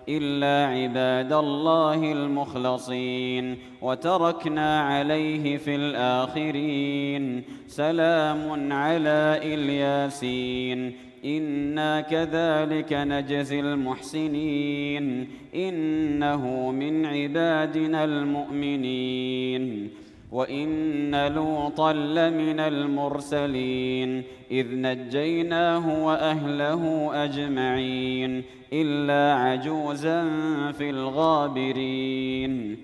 إلا عباد الله المخلصين وتركنا عليه في الآخرين سلام على الياسين إنا كذلك نجزي المحسنين إنه من عبادنا المؤمنين وإن لوطا لمن المرسلين إذ نجيناه وأهله أجمعين إلا عجوزا في الغابرين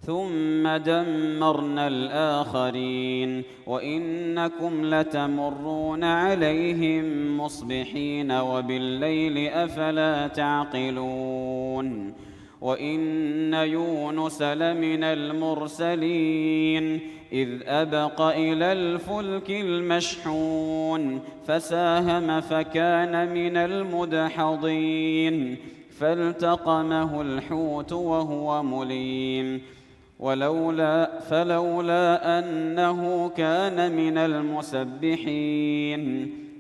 ثم دمرنا الآخرين وإنكم لتمرون عليهم مصبحين وبالليل أفلا تعقلون وإن يونس لمن المرسلين إذ أبق إلى الفلك المشحون فساهم فكان من المدحضين فالتقمه الحوت وهو مليم فلولا أنه كان من المسبحين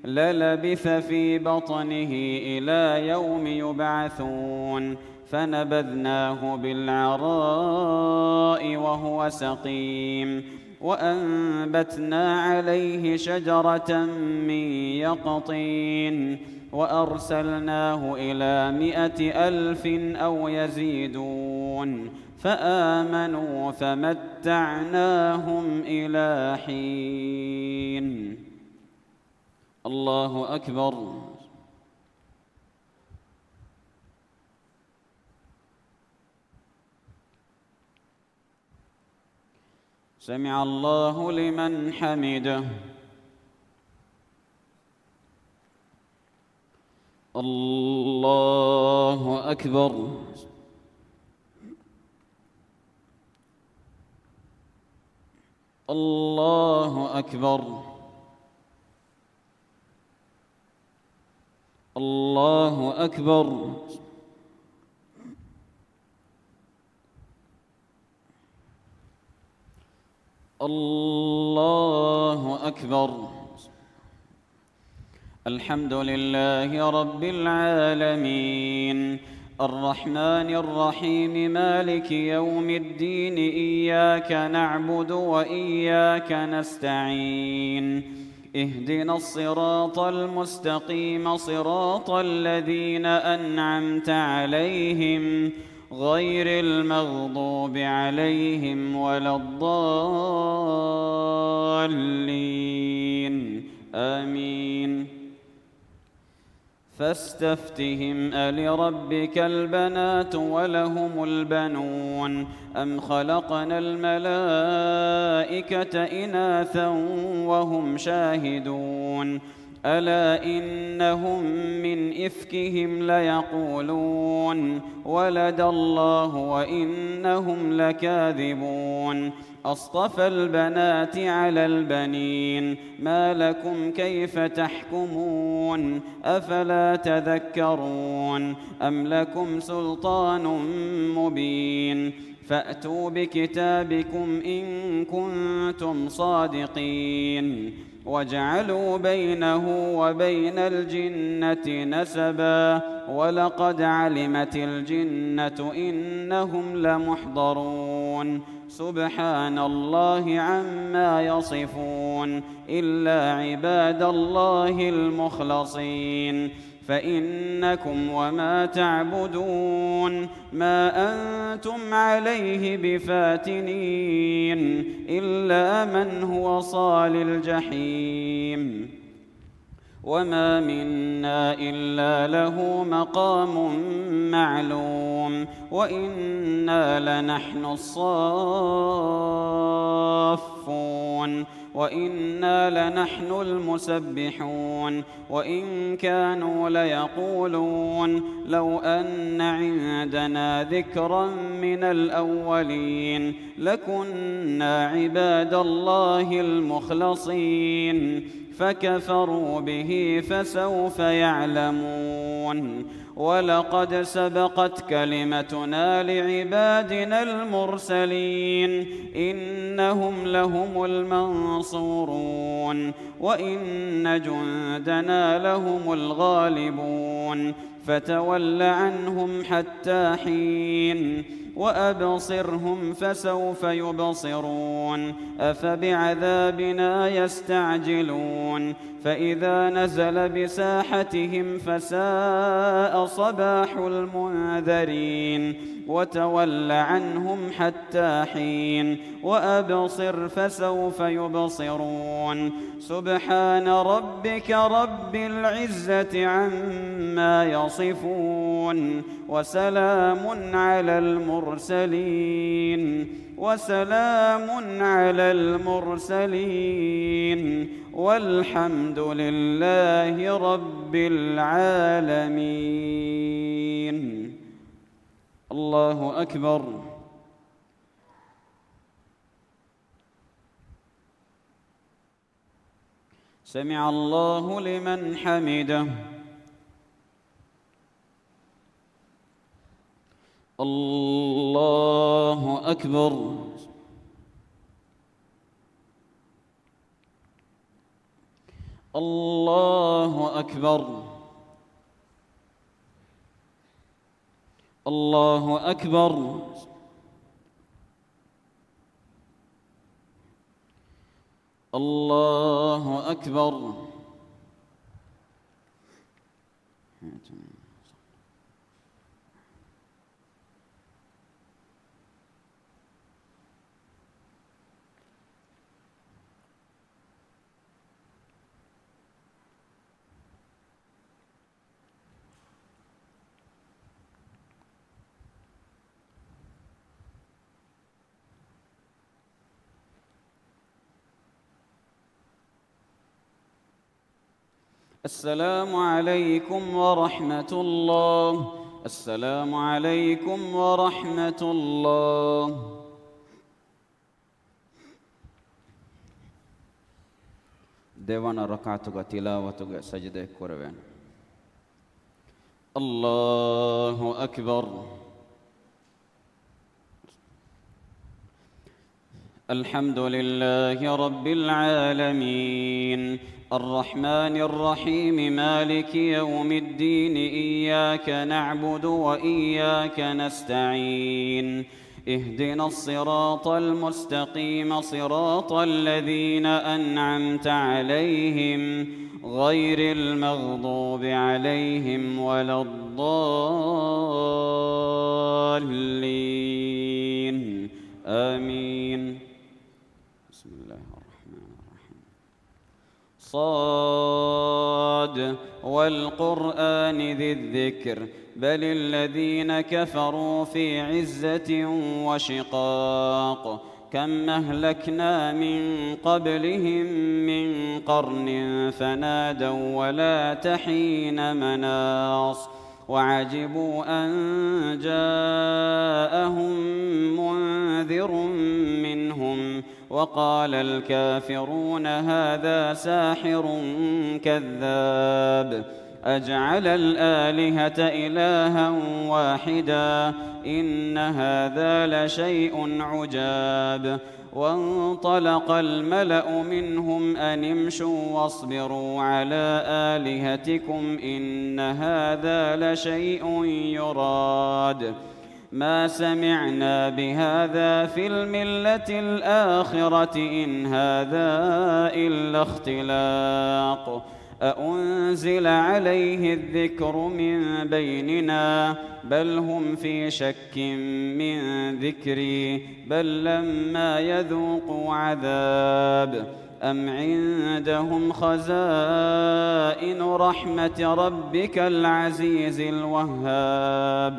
للبث في بطنه إلى يوم يبعثون فنبذناه بالعراء وهو سقيم وأنبتنا عليه شجرة من يقطين وأرسلناه إلى 100,000 أو يزيدون فآمنوا فمتعناهم إلى حين. الله أكبر. سمع الله لمن حمده. الله أكبر. الله أكبر. الله أكبر. الله أكبر. الحمد لله رب العالمين الرحمن الرحيم مالك يوم الدين إياك نعبد وإياك نستعين اهدنا الصراط المستقيم صراط الذين أنعمت عليهم غير المغضوب عليهم ولا الضالين آمين. فاستفتهم ألربك البنات ولهم البنون أم خلقنا الملائكة إناثا وهم شاهدون ألا إنهم من إفكهم ليقولون ولد الله وإنهم لكاذبون أصطفى البنات على البنين ما لكم كيف تحكمون أفلا تذكرون أم لكم سلطان مبين فأتوا بكتابكم إن كنتم صادقين وجعلوا بينه وبين الجنة نسبا ولقد علمت الجنة إنهم لمحضرون سبحان الله عما يصفون إلا عباد الله المخلصين فإنكم وما تعبدون ما أنتم عليه بفاتنين إلا من هو صال الجحيم وما منا إلا له مقام معلوم وإنا لنحن الصافون وإنا لنحن المسبحون وإن كانوا ليقولون لو أن عندنا ذكرا من الأولين لكنا عباد الله المخلصين فكفروا به فسوف يعلمون. ولقد سبقت كلمتنا لعبادنا المرسلين إنهم لهم المنصورون وإن جندنا لهم الغالبون. فتول عنهم حتى حين وأبصرهم فسوف يبصرون. أفبعذابنا يستعجلون فإذا نزل بساحتهم فساء صباح المنذرين. وتول عنهم حتى حين وأبصر فسوف يبصرون. سبحان ربك رب العزة عما يصفون وسلام على المرسلين والحمد لله رب العالمين. الله أكبر. سمع الله لمن حمده. الله أكبر. الله أكبر. الله أكبر. الله أكبر. السلام عليكم ورحمة الله. السلام عليكم ورحمة الله. ದೇವನ ರಕಾತುಗ ತಿಲಾವತುಗ ಸಜದೆ ಕೊರವೇನು. ಅಲ್ಲಾಹು ಅಕ್ಬರ್. الحمد لله رب العالمين الرحمن الرحيم مالك يوم الدين إياك نعبد وإياك نستعين اهدنا الصراط المستقيم صراط الذين أنعمت عليهم غير المغضوب عليهم ولا الضالين آمين. بسم الله الرحمن الرحيم. صاد والقرآن ذي الذكر بل الذين كفروا في عزة وشقاق كم أهلكنا من قبلهم من قرن فنادوا ولا تحين مناص وعجبوا أن جاءهم منذر منهم وقال الكافرون هذا ساحر كذاب أجعل الآلهة إلها واحدا إن هذا لشيء عجاب. وانطلق الملأ منهم أن امشوا واصبروا على آلهتكم إن هذا لشيء يراد ما سمعنا بهذا في الملة الآخرة إن هذا إلا اختلاق أأنزل عليه الذكر من بيننا بل هم في شك من ذكري بل لما يذوقوا عذاب أم عندهم خزائن رحمة ربك العزيز الوهاب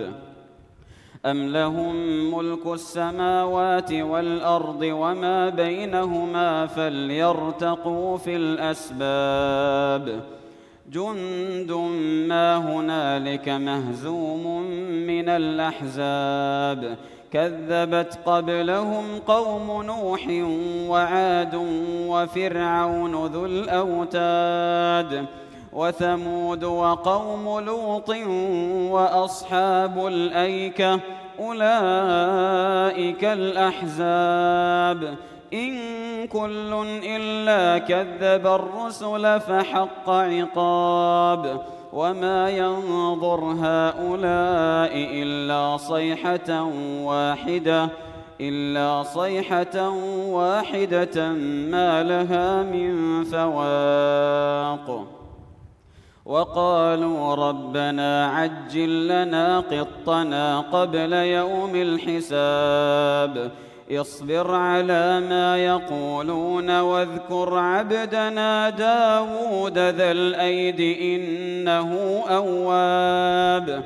أم لهم ملك السماوات والأرض وما بينهما فليرتقوا في الأسباب جند ما هنالك مهزوم من الأحزاب كذبت قبلهم قوم نوح وعاد وفرعون ذو الأوتاد وثمود وقوم لوط وأصحاب الأيكة أولئك الأحزاب إن كل إلا كذب الرسل فحق عقاب وما ينظر هؤلاء إلا صيحة واحدة ما لها من فواق وقالوا ربنا عجل لنا قطنا قبل يوم الحساب اصبر على ما يقولون واذكر عبدنا داود ذا الأيد إنه أواب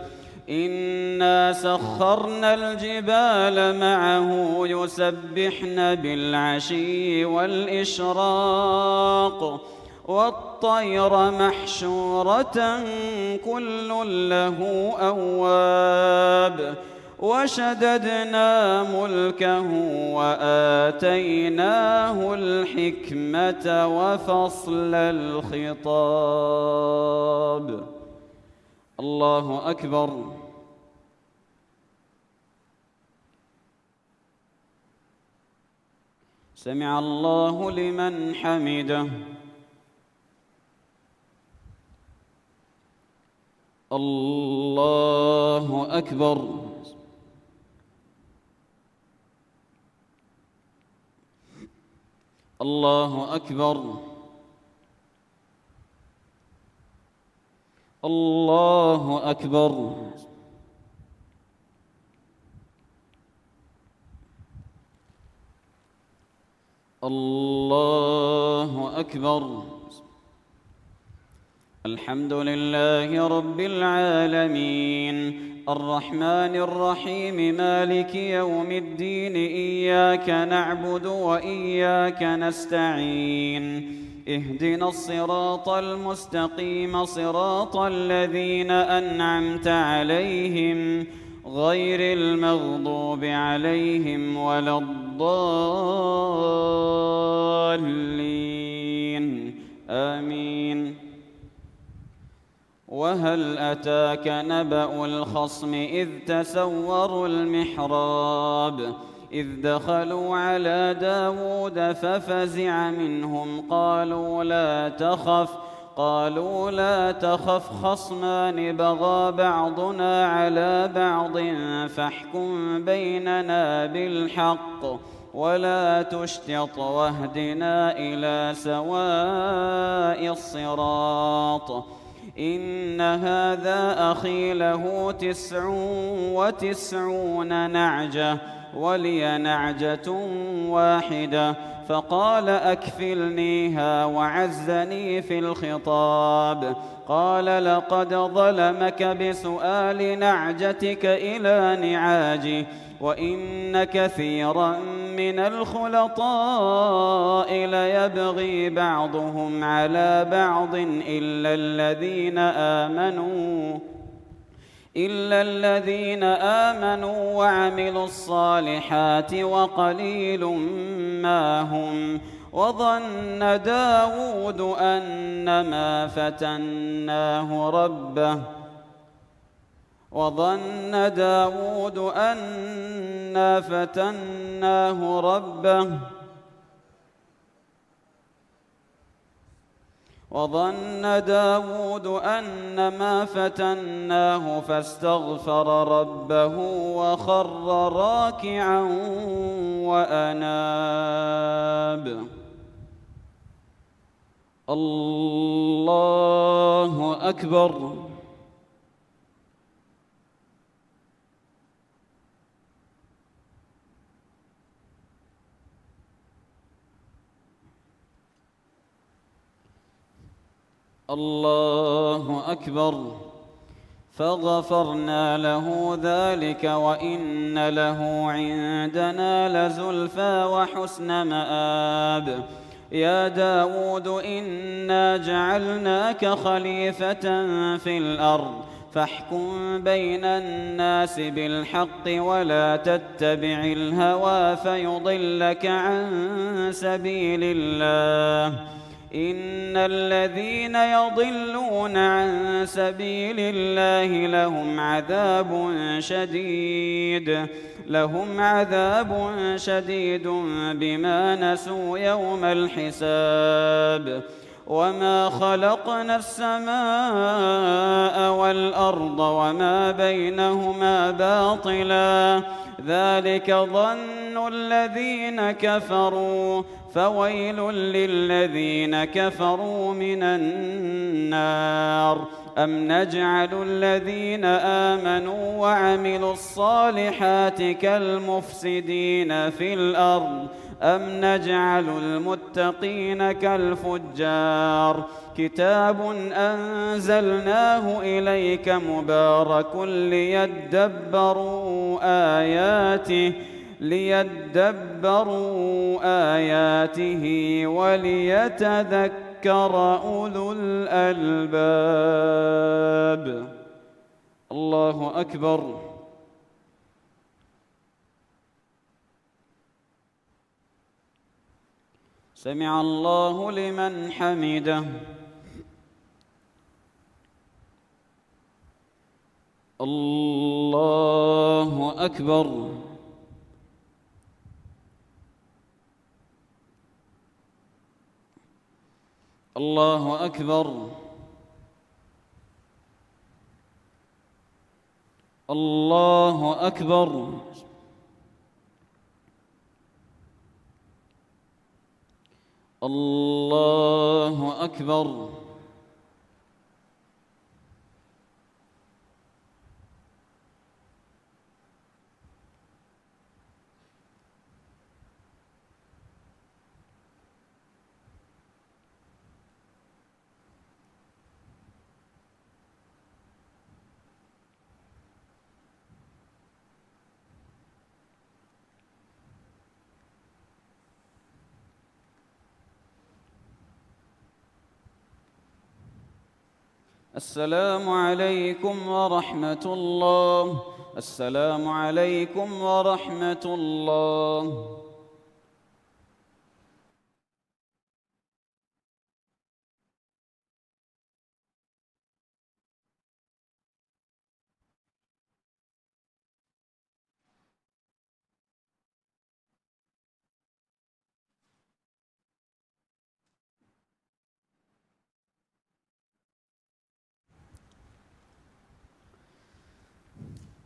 إنا سخرنا الجبال معه يسبحن بالعشي والإشراق والطير محشورة كل له أواب وشددنا ملكه وآتيناه الحكمة وفصل الخطاب. الله أكبر. سمع الله لمن حمده. الله أكبر. الله أكبر. الله أكبر. الله أكبر. الحمد لله رب العالمين الرحمن الرحيم مالك يوم الدين إياك نعبد وإياك نستعين اهدنا الصراط المستقيم صراط الذين أنعمت عليهم غير المغضوب عليهم ولا الضالين آمين. وهل أتاك نبأ الخصم إذ تسوروا المحراب إذ دخلوا على داود ففزع منهم قالوا لا تخف خصمان بغى بعضنا على بعض فاحكم بيننا بالحق ولا تشطط واهدنا إلى سواء الصراط إن هذا أخي له 99 نعجة ولي نعجة واحدة فقال أكفلنيها وعزني في الخطاب قال لقد ظلمك بسؤال نعجتك إلى نعاجه وإن كثيرا من الخلطاء ليبغي بعضهم على بعض إلا الذين آمنوا وعملوا الصالحات وقليل ما هم وظن داود أنما فتناه ربه فاستغفر ربه وخر راكعا وأناب. الله أكبر. الله أكبر. فغفرنا له ذلك وإن له عندنا لزلفى وحسن مآب. يا داود إنا جعلناك خليفة في الأرض فاحكم بين الناس بالحق ولا تتبع الهوى فيضلك عن سبيل الله. إن الذين يضلون عن سبيل الله لهم عذاب شديد بما نسوا يوم الحساب. وما خلقنا السماء والأرض وما بينهما باطلا ذلك ظن الذين كفروا فويل للذين كفروا من النار. أم نجعل الذين آمنوا وعملوا الصالحات كالمفسدين في الأرض أم نجعل المتقين كالفجار. كتاب أنزلناه إليك مبارك ليدبروا آياته وليتذكر أولو الألباب. الله أكبر. سمع الله لمن حمده. الله أكبر. الله أكبر. الله أكبر. الله أكبر. السلام عليكم ورحمة الله. السلام عليكم ورحمة الله.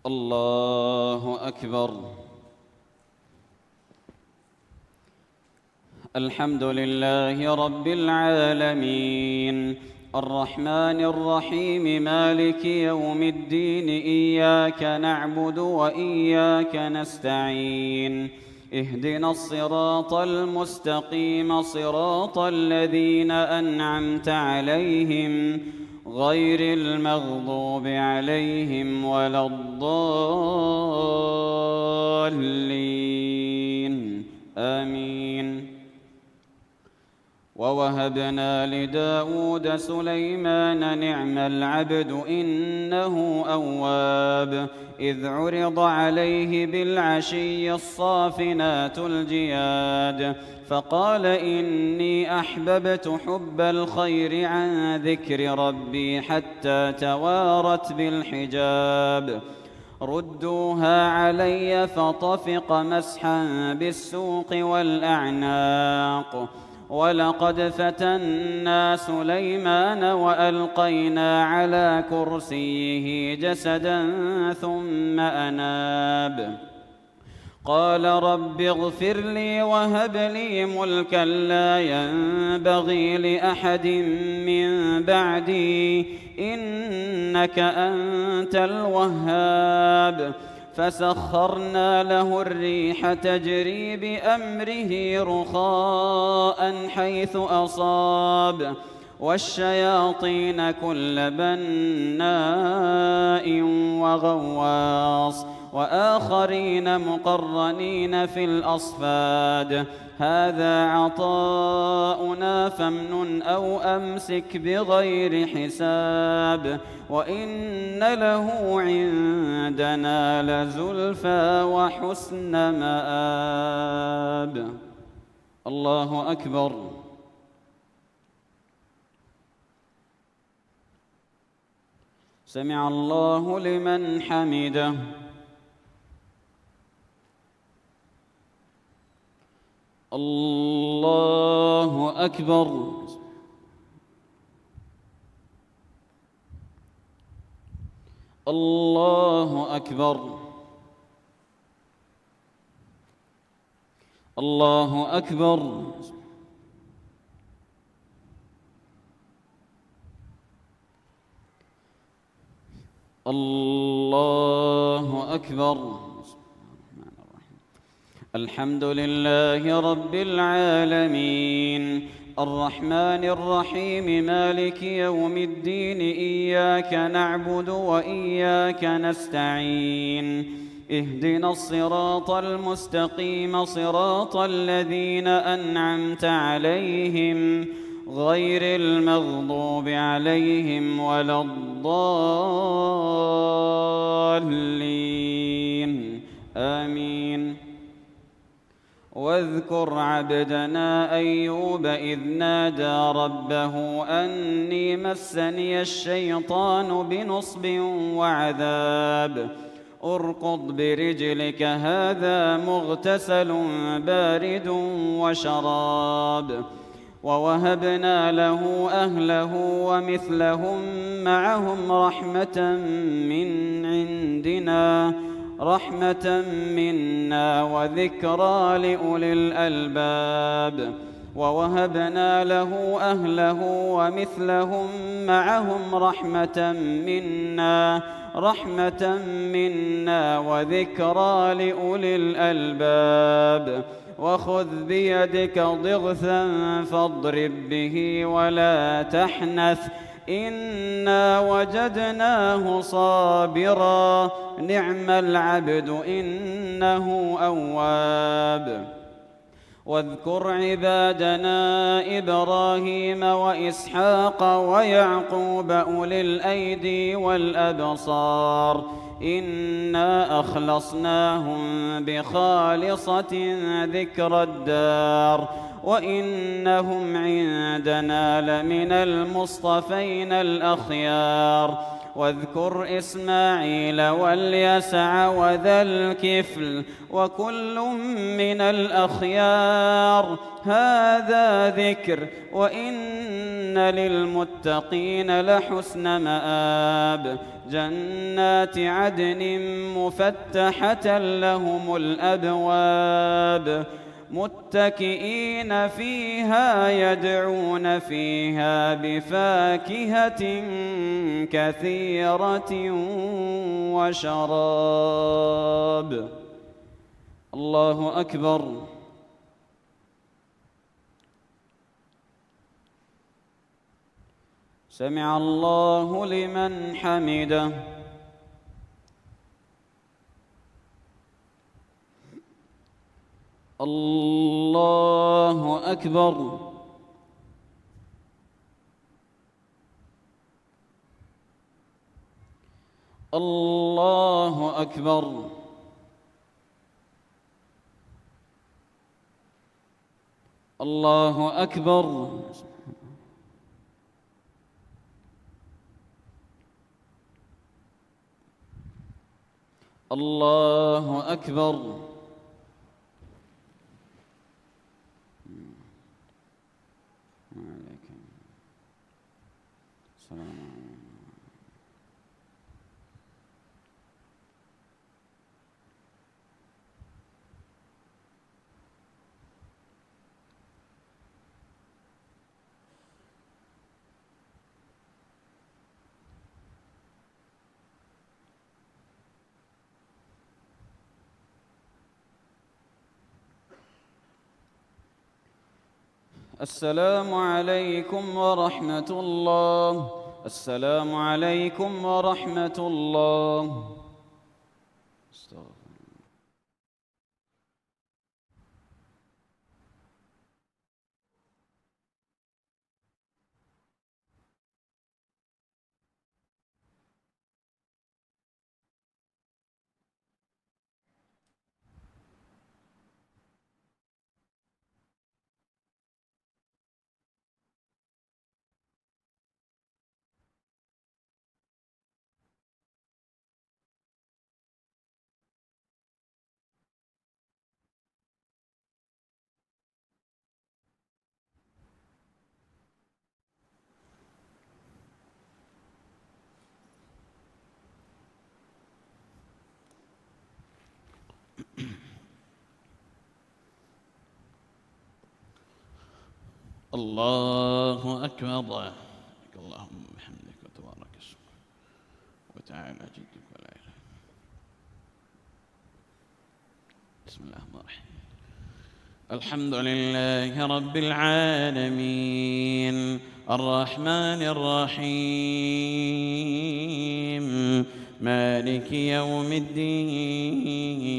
الله أكبر. الحمد لله رب العالمين الرحمن الرحيم مالك يوم الدين إياك نعبد وإياك نستعين اهدنا الصراط المستقيم صراط الذين أنعمت عليهم غير المغضوب عليهم ولا الضالين آمين. ووهبنا لداود سليمان نعم العبد إنه أواب إذ عرض عليه بالعشي الصافنات الجياد فقال إني أحببت حب الخير عن ذكر ربي حتى توارت بالحجاب ردوها علي فطفق مسحا بالسوق والأعناق ولقد فتنا سليمان وألقينا على كرسيه جسدا ثم أناب قال رب اغفر لي وهب لي ملكا لا ينبغي لأحد من بعدي إنك أنت الوهاب فسخرنا له الريح تجري بأمره رخاء حيث أصاب والشياطين كل بناء وغواص وآخرين مقرنين في الأصفاد هذا عطاؤنا فامنن أو أمسك بغير حساب وإن له عندنا لزلفى وحسن مآب. الله أكبر. سمع الله لمن حمده. الله أكبر. الله أكبر. الله أكبر. الله أكبر. الحمد لله رب العالمين الرحمن الرحيم مالك يوم الدين إياك نعبد وإياك نستعين اهدنا الصراط المستقيم صراط الذين أنعمت عليهم غير المغضوب عليهم ولا الضالين آمين. واذكر عبدنا أيوب إذ نادى ربه أني مسني الشيطان بنصب وعذاب اركض برجلك هذا مغتسل بارد وشراب. ووهبنا له أهله ومثلهم معهم رحمة منا وذكرى لأولي الألباب. ووهبنا له أهله ومثلهم معهم رحمة منا وذكرى لأولي الألباب. وخذ بيدك ضغثا فاضرب به ولا تحنث إنا وجدناه صابرا نعم العبد إنه أواب. واذكر عبادنا إبراهيم وإسحاق ويعقوب أولي الأيدي والأبصار إنا أخلصناهم بخالصة ذكر الدار وإنهم عندنا لمن المصطفين الأخيار. واذكر إسماعيل واليسع وذا الكفل وكل من الأخيار هذا ذكر وإن للمتقين لحسن مآب. جنات عدن مفتحة لهم الأبواب متكئين فيها يدعون فيها بفاكهة كثيرة وشراب. الله أكبر. سمع الله لمن حمده. الله أكبر. الله أكبر. الله أكبر. الله أكبر. السلام عليكم ورحمة الله. السلام عليكم ورحمة الله. الله أكبر. اللهم بحمدك وتبارك اسمك وتعالى جدك ولا إله. بسم الله الرحمن الرحيم. الحمد لله رب العالمين الرحمن الرحيم مالك يوم الدين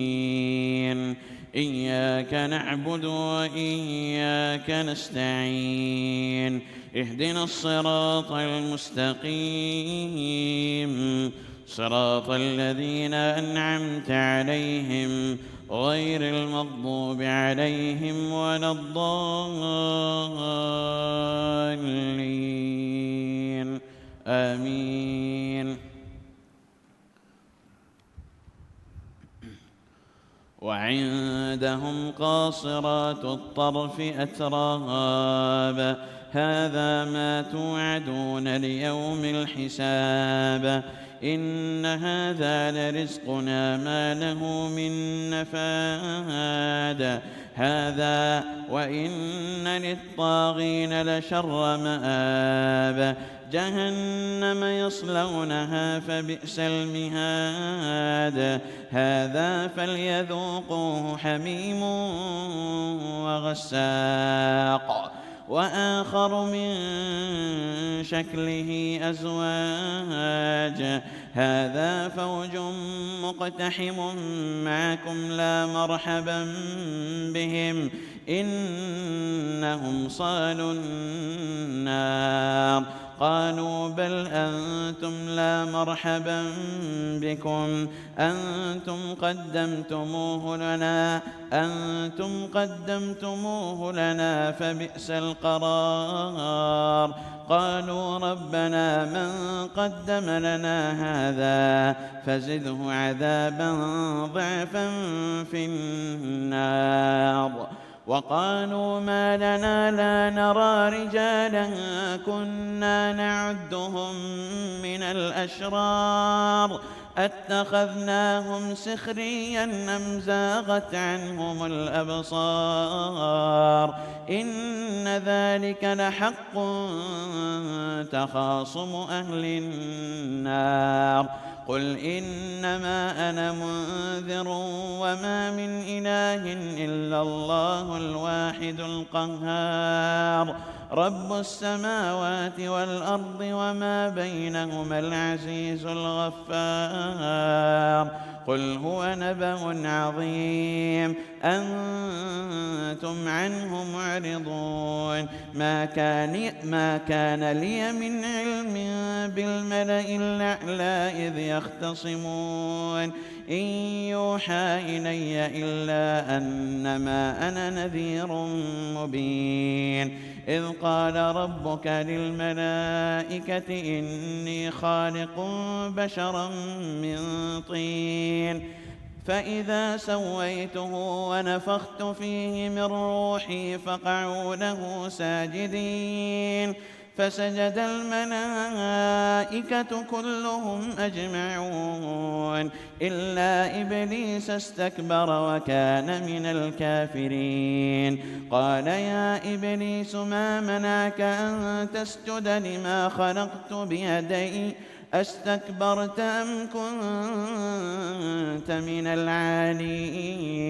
إياك نعبد وإياك نستعين اهدنا الصراط المستقيم صراط الذين أنعمت عليهم غير المغضوب عليهم ولا الضالين آمين. وعندهم قاصرات الطرف أتراب هذا ما توعدون ليوم الحساب إن هذا لرزقنا ما له من نفاد هذا وإن للطاغين لشر مآب جهنم يصلونها فبئس المهاد هذا فليذوقوه حميم وغساق وآخر من شكله أزواج هذا فوج مقتحم معكم لا مرحبا بهم إنهم صالوا النار قالوا بل أنتم لا مرحبا بكم أنتم قدمتموه لنا فبئس القرار قالوا ربنا من قدم لنا هذا فزده عذابا ضعفا في النار وقالوا ما لنا لا نرى رجالا كنا نعدهم من الأشرار أتخذناهم سخريا أم زاغت عنهم الأبصار إن ذلك لحق تخاصم أهل النار قل إنما أنا منذر وما من إله إلا الله الواحد القهار رب السماوات والأرض وما بينهما العزيز الغفار قل هو نبأ عظيم أنتم عنه معرضون ما كان لي من علم بالملأ الأعلى إذ يختصمون إن يوحى إلي إلا أنما أنا نذير مبين إذ قال ربك للملائكة إني خالق بشرا من طين فإذا سويته ونفخت فيه من روحي فقعوا له ساجدين فسجد الملائكة كلهم أجمعون إلا إبليس استكبر وكان من الكافرين قال يا إبليس ما منعك أن تسجد لما خلقت بيدي أستكبرت أم كنت من العالين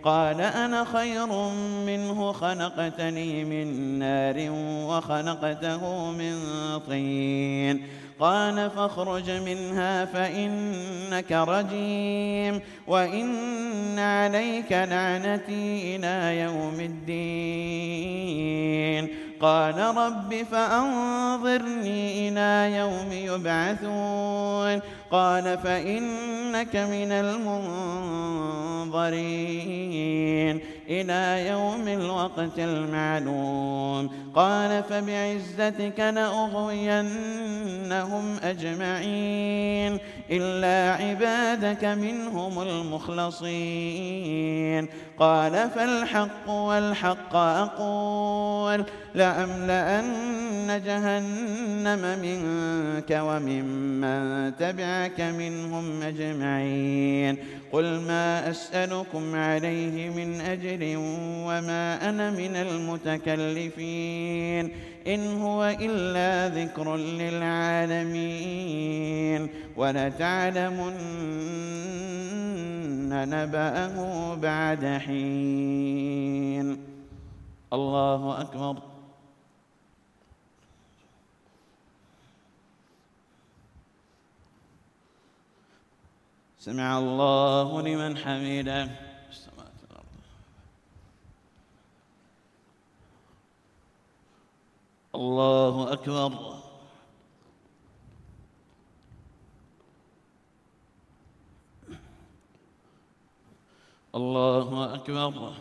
قال أنا خير منه خلقتني من نار وخلقته من طين قال فاخرج منها فإنك رجيم وإن عليك لعنتي إلى يوم الدين قال رب فأنظرني إلى يوم يبعثون قال فإنك من المنظرين إلى يوم الوقت المعلوم قال فبعزتك لأغوينهم أجمعين إلا عبادك منهم المخلصين. قال فالحق والحق أقول لأملأن جهنم منك وممن تبعك منهم أجمعين. قل ما أسألكم عليه من أجر وما أنا من المتكلفين إن هو إلا ذكر للعالمين ولتعلمن نبأه بعد حين. الله أكبر. سمع الله لمن حمده. الله أكبر. الله أكبر.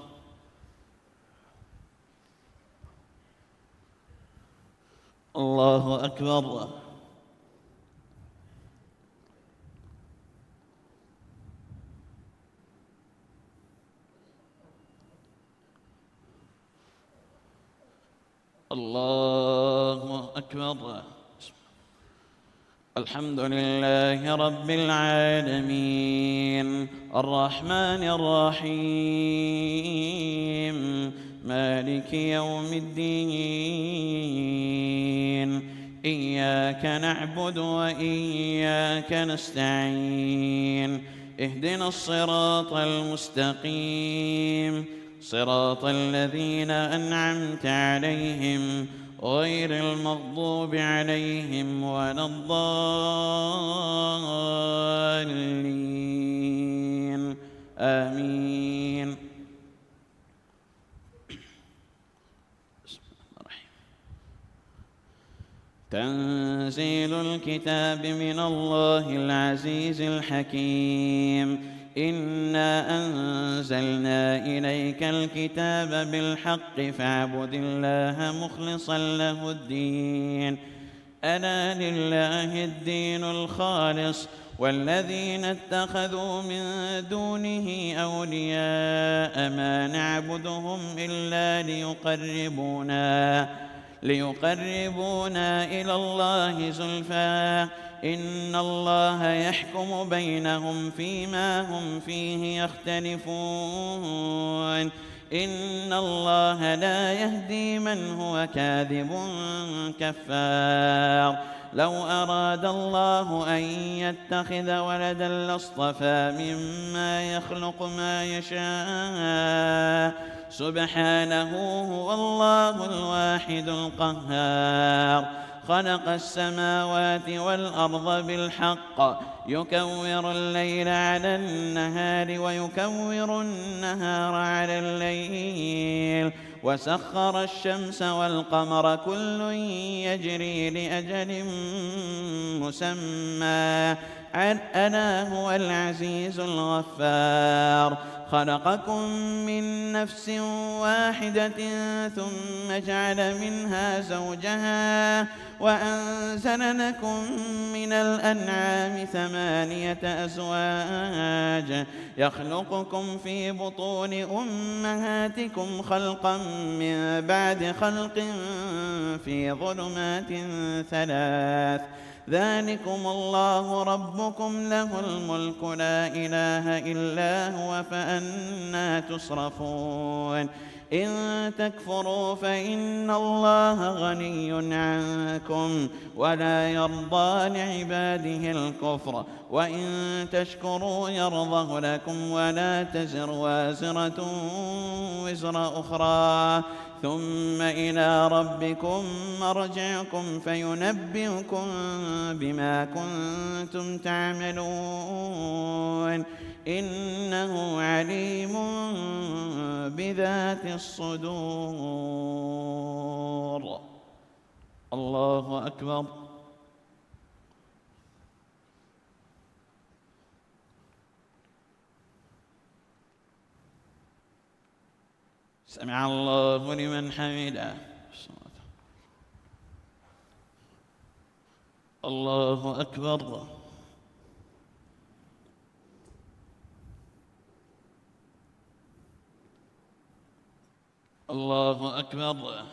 الله أكبر. الله أكبر. الحمد لله رب العالمين الرحمن الرحيم مالك يوم الدين إياك نعبد وإياك نستعين اهدنا الصراط المستقيم صراط الذين أنعمت عليهم غير المغضوب عليهم ولا الضالين آمين. تنزيل الكتاب من الله العزيز الحكيم. إنا أنزلنا إليك الكتاب بالحق فاعبد الله مخلصا له الدين ألا لله الدين الخالص والذين اتخذوا من دونه أولياء ما نعبدهم إلا ليقربونا إلى الله زلفى إن الله يحكم بينهم فيما هم فيه يختلفون إن الله لا يهدي من هو كاذب كفار. لو أراد الله أن يتخذ ولدا لاصطفى مما يخلق ما يشاء سبحانه هو الله الواحد القهار. خلق السماوات والأرض بالحق يكور الليل على النهار ويكور النهار على الليل وسخر الشمس والقمر كل يجري لأجل مسمى ألا هو العزيز الغفار. خلقكم من نفس واحدة ثم جعل منها زوجها وأنزل لكم من الأنعام 8 أزواج يخلقكم في بطون أمهاتكم خلقا من بعد خلق في ظلمات 3 ذلكم الله ربكم له الملك لا إله إلا هو فأنى تصرفون. إن تكفروا فإن الله غني عنكم ولا يرضى لعباده الكفر وإن تشكروا يرضه لكم ولا تزر وازرة وزر أخرى ثم إلى ربكم مرجعكم فينبئكم بما كنتم تعملون إنه عليم بذات الصدور. الله أكبر. سمع الله لمن حمده. الله أكبر. الله أكبر.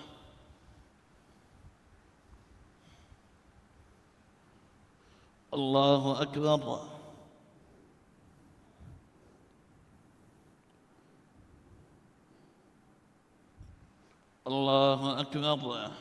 الله أكبر. الله أكبر.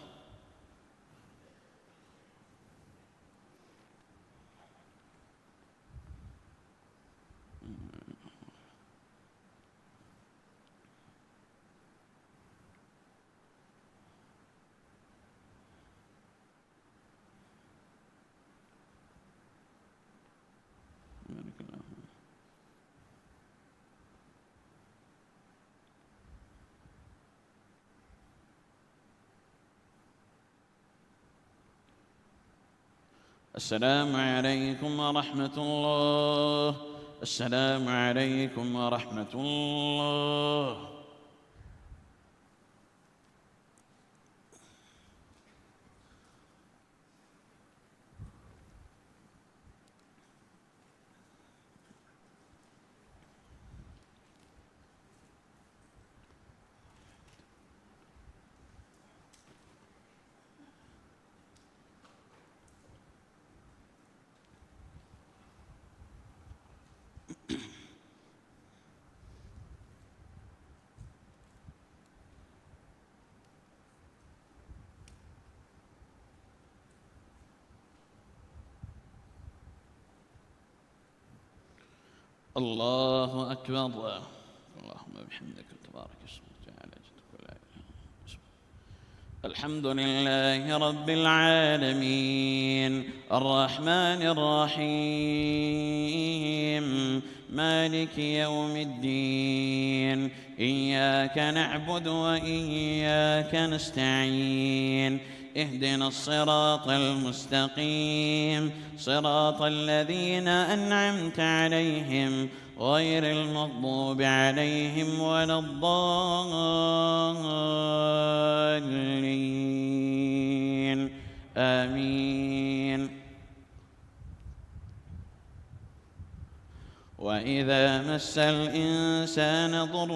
السلام عليكم ورحمة الله. السلام عليكم ورحمة الله. الله أكبر. اللهم بحمدك تبارك اسمك تعالى جدك ولا إله إلا أنت. الحمد لله رب العالمين الرحمن الرحيم مالك يوم الدين إياك نعبد وإياك نستعين اهدنا الصراط المستقيم صراط الذين أنعمت عليهم غير المغضوب عليهم ولا الضالين آمين. وإذا مس الإنسان ضر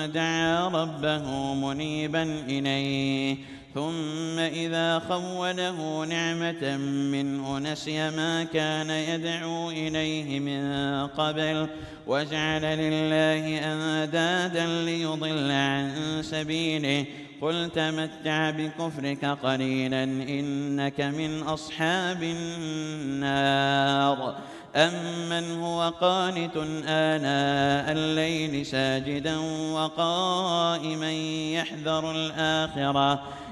دعا ربه منيبا إليه ثم إذا خوله نعمة منه نسي ما كان يدعو إليه من قبل وجعل لله أندادا ليضل عن سبيله قل تمتع بكفرك قليلا إنك من أصحاب النار. أمن هو قانت آناء الليل ساجدا وقائما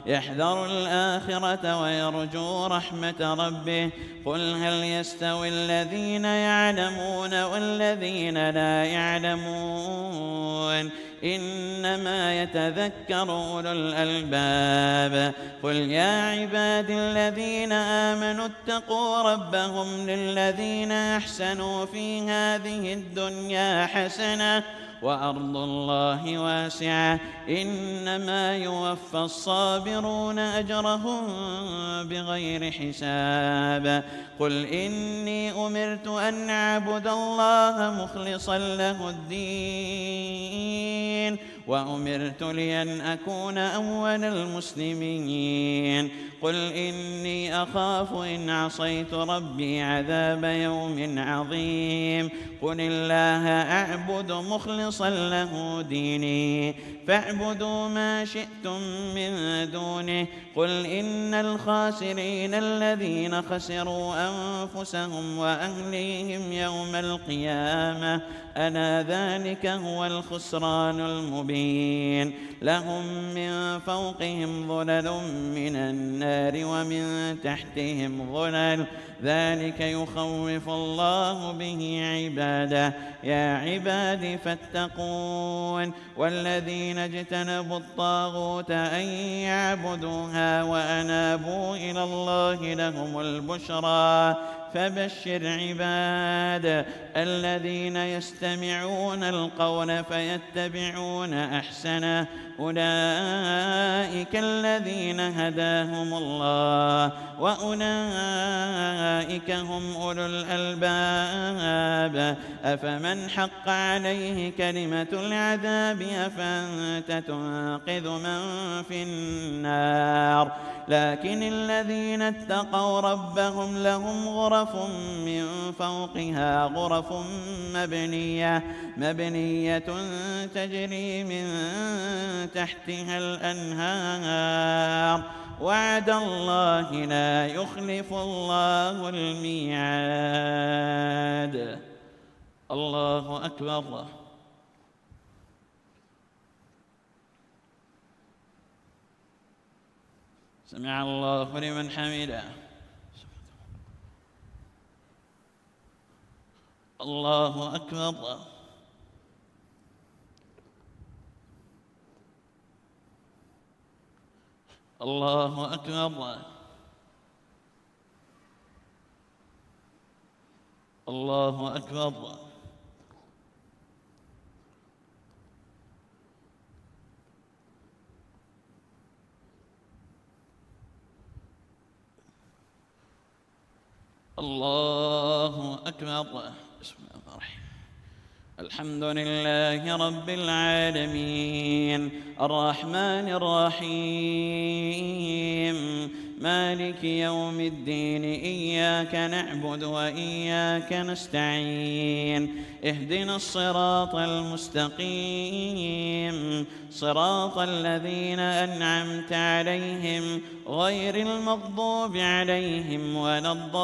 يحذر الآخرة ويرجو رحمة ربه قل هل يستوي الذين يعلمون والذين لا يعلمون إنما يتذكر أولو الألباب. قل يا عبادي الذين آمنوا اتقوا ربهم للذين أحسنوا في هذه الدنيا حسنة وأرض الله واسعة إنما يوفى الصابرون أجرهم بغير حساب. قل إني أمرت أن أعبد الله مخلصا له الدين وأمرت لأن أكون أول المسلمين. قل إني أخاف إن عصيت ربي عذاب يوم عظيم. قل الله أعبد مخلصا له ديني فاعبدوا ما شئتم من دونه. قل إن الخاسرين الذين خسروا أنفسهم وأهليهم يوم القيامة ألا ذلك هو الخسران المبين. لهم من فوقهم ظلل من النار ومن تحتهم ظلل ذلك يخوف الله به عباده. يا عباد فاتقون. والذين اجتنبوا الطاغوت أن يعبدوها وأنابوا إلى الله لهم البشرى فبشر عباد الذين يستمعون القول فيتبعون أحسنه أولئك الذين هداهم الله وأولئك هم أولو الألباب أفمن حق عليه كلمة العذاب أفأنت تنقذ من في النار لكن الذين اتقوا ربهم لهم غرف من فوقها غرف مبنية تجري من تحتها الأنهار وعد الله لا يخلف الله الميعاد. الله أكبر. سمع الله لمن حمده. الله أكبر. الله أكبر. الله أكبر. الله أكبر. بسم الله الرحمن الرحيم. الحمد لله رب العالمين الرحمن الرحيم مالك يوم الدين إياك نعبد وإياك نستعين اهدنا الصراط المستقيم صراط الذين أنعمت عليهم غير المغضوب عليهم ولا الضالين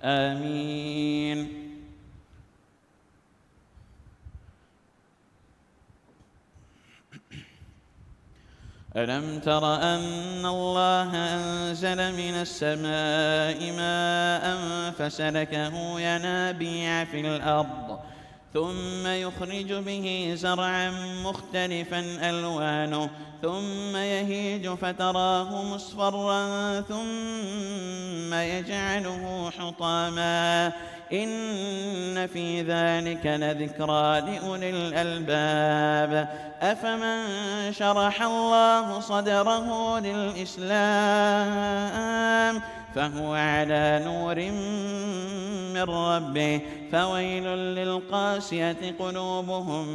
آمين. ألم تر أن الله أنزل من السماء ماء فسلكه ينابيع في الأرض ثم يخرج به زرعا مختلفا ألوانه ثم يهيج فتراه مصفرا ثم يجعله حطاما إن في ذلك لذكرى لأولي الألباب أفمن شرح الله صدره للإسلام فهو على نور من ربه فويل للقاسية قلوبهم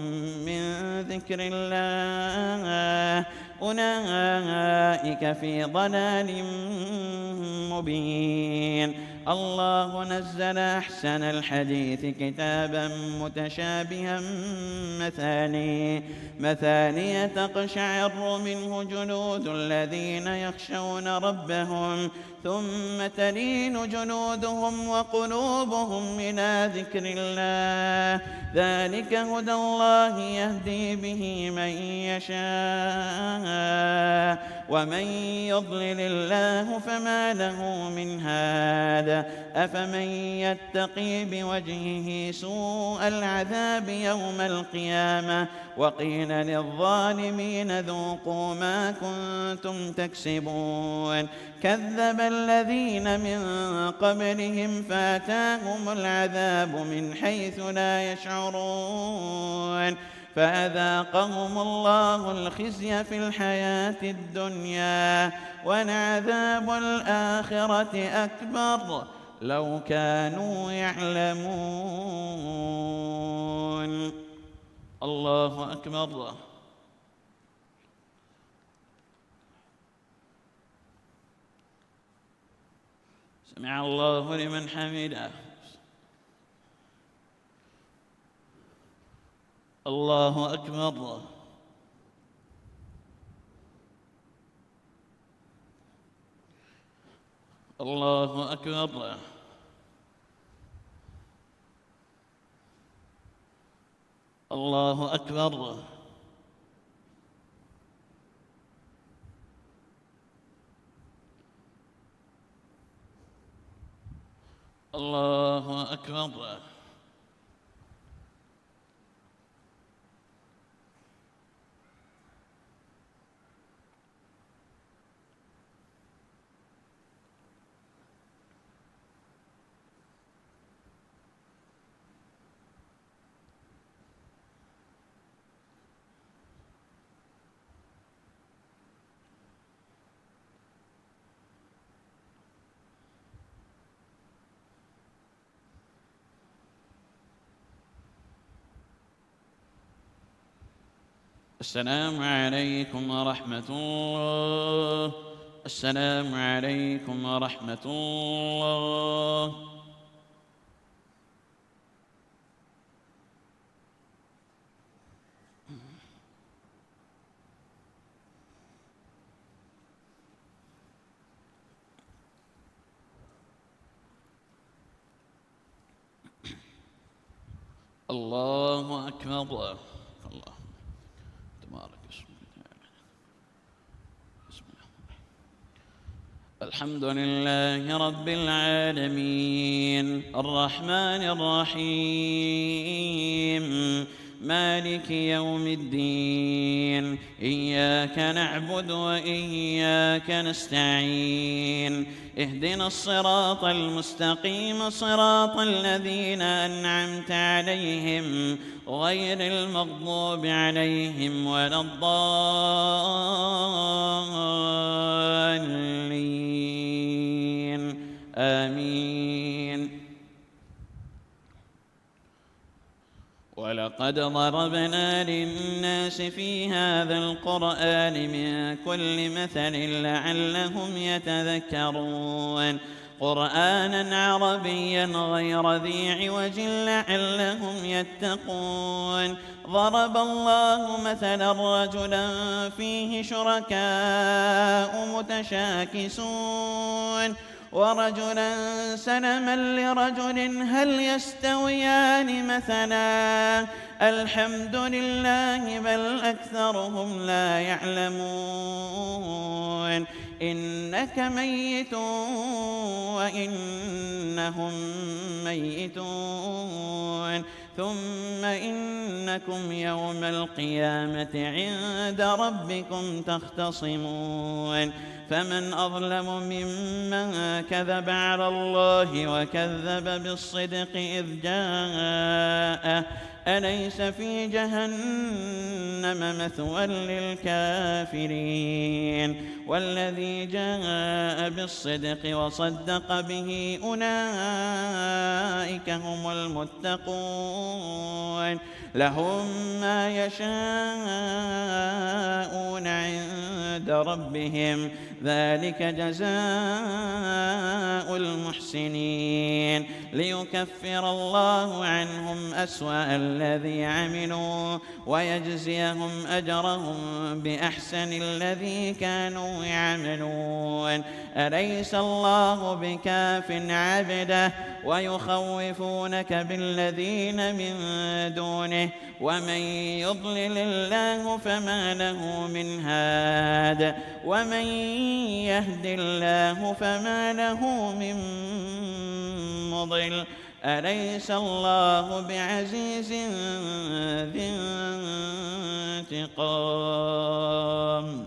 من ذكر الله أولئك في ضلال مبين. الله نزل أحسن الحديث كتابا متشابها مثانية تقشعر منه جلود الذين يخشون ربهم ثم تلين جلودهم وقلوبهم إلى ذكر الله ذلك هدى الله يهدي به من يشاء ومن يضلل الله فما له من هاد أفمن يتقي بوجهه سوء العذاب يوم القيامة وقيل للظالمين ذوقوا ما كنتم تكسبون كذب الذين من قبلهم فأتاهم العذاب من حيث لا يشعرون فأذاقهم الله الخزي في الحياة الدنيا ولعذاب الآخرة أكبر لو كانوا يعلمون. الله أكبر. سمع الله لمن حمده. الله أكبر. الله أكبر. الله أكبر. الله أكبر. السلام عليكم ورحمة الله. السلام عليكم ورحمة الله. الله أكبر. الله تبارك اسمك. بسم الله. الحمد لله رب العالمين الرحمن الرحيم مالك يوم الدين إياك نعبد وإياك نستعين اهدنا الصراط المستقيم صراط الذين أنعمت عليهم غير المغضوب عليهم ولا الضالين آمين. ولقد ضربنا للناس في هذا القرآن من كل مثل لعلهم يتذكرون قرآنا عربيا غير ذي عوج لعلهم يتقون. ضرب الله مثلا رجلا فيه شركاء متشاكسون ورجلا سلما لرجل هل يستويان مثلا الحمد لله بل أكثرهم لا يعلمون. إنك ميت وإنهم ميتون ثم إنكم يوم القيامة عند ربكم تختصمون. فمن أظلم ممن كذب على الله وكذب بالصدق إذ جاءه أليس في جهنم مثوى للكافرين. والذي جاء بالصدق وصدق به أولئك هم المتقون. لهم ما يشاءون عند ربهم ذلك جزاء المحسنين ليكفر الله عنهم أسوأ الذي عملوا ويجزيهم أجرهم بأحسن الذي كانوا يعملون. أليس الله بكاف عبده ويخوفونك بالذين من دونه ومن يضلل الله فما له من هاد ومن يهد الله فما له من مضل. أليس الله بعزيز ذي انتقام.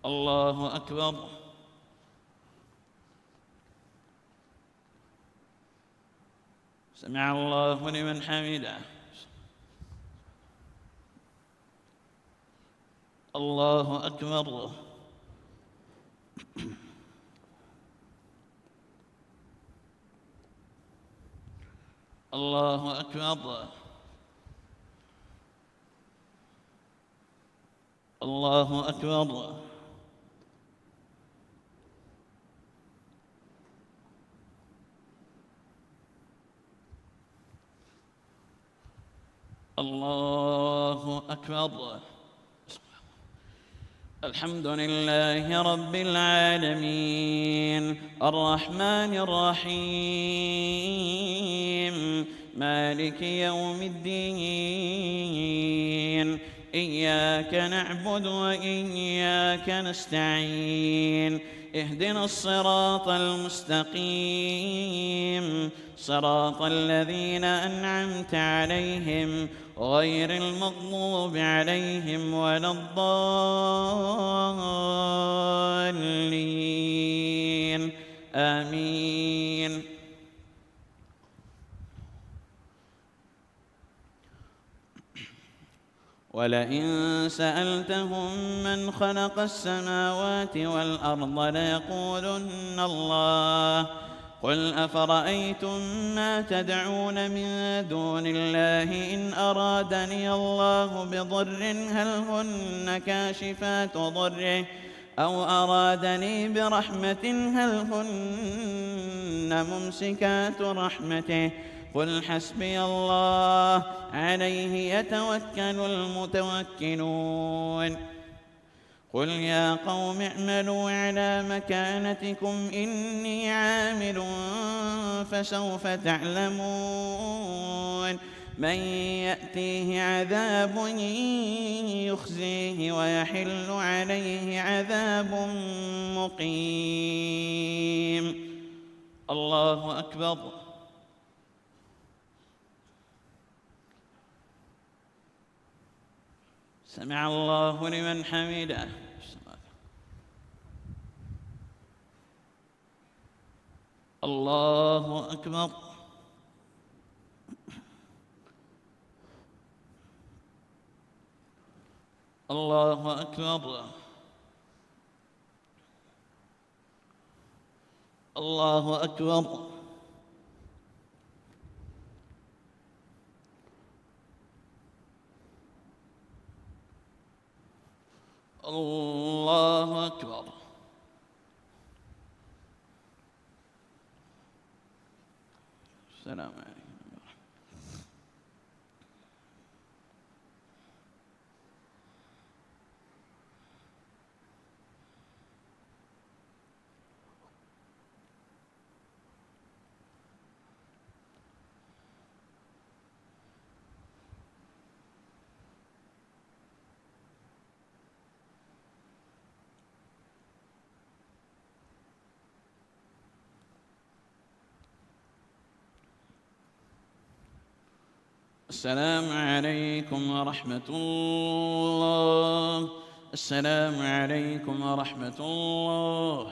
الله أكبر. سمع الله لمن حمده. الله أكبر. الله أكبر. الله أكبر. الله أكبر. الحمد لله رب العالمين الرحمن الرحيم مالك يوم الدين إياك نعبد وإياك نستعين اهدنا الصراط المستقيم صراط الذين أنعمت عليهم غير المغضوب عليهم ولا الضالين آمين. ولئن سألتهم من خلق السماوات والأرض ليقولن الله قل أفرأيتم ما تدعون من دون الله إن أرادني الله بضر هل هن كاشفات ضره أو أرادني برحمة هل هن ممسكات رحمته قل حسبي الله عليه يتوكل المتوكلون قل يا قوم اعملوا على مكانتكم إني عامل فسوف تعلمون من يأتيه عذاب يخزيه ويحل عليه عذاب مقيم. الله أكبر. سمع الله لمن حمده. الله أكبر. الله أكبر. الله أكبر. الله أكبر. السلام عليكم. السلام عليكم ورحمة الله. السلام عليكم ورحمة الله.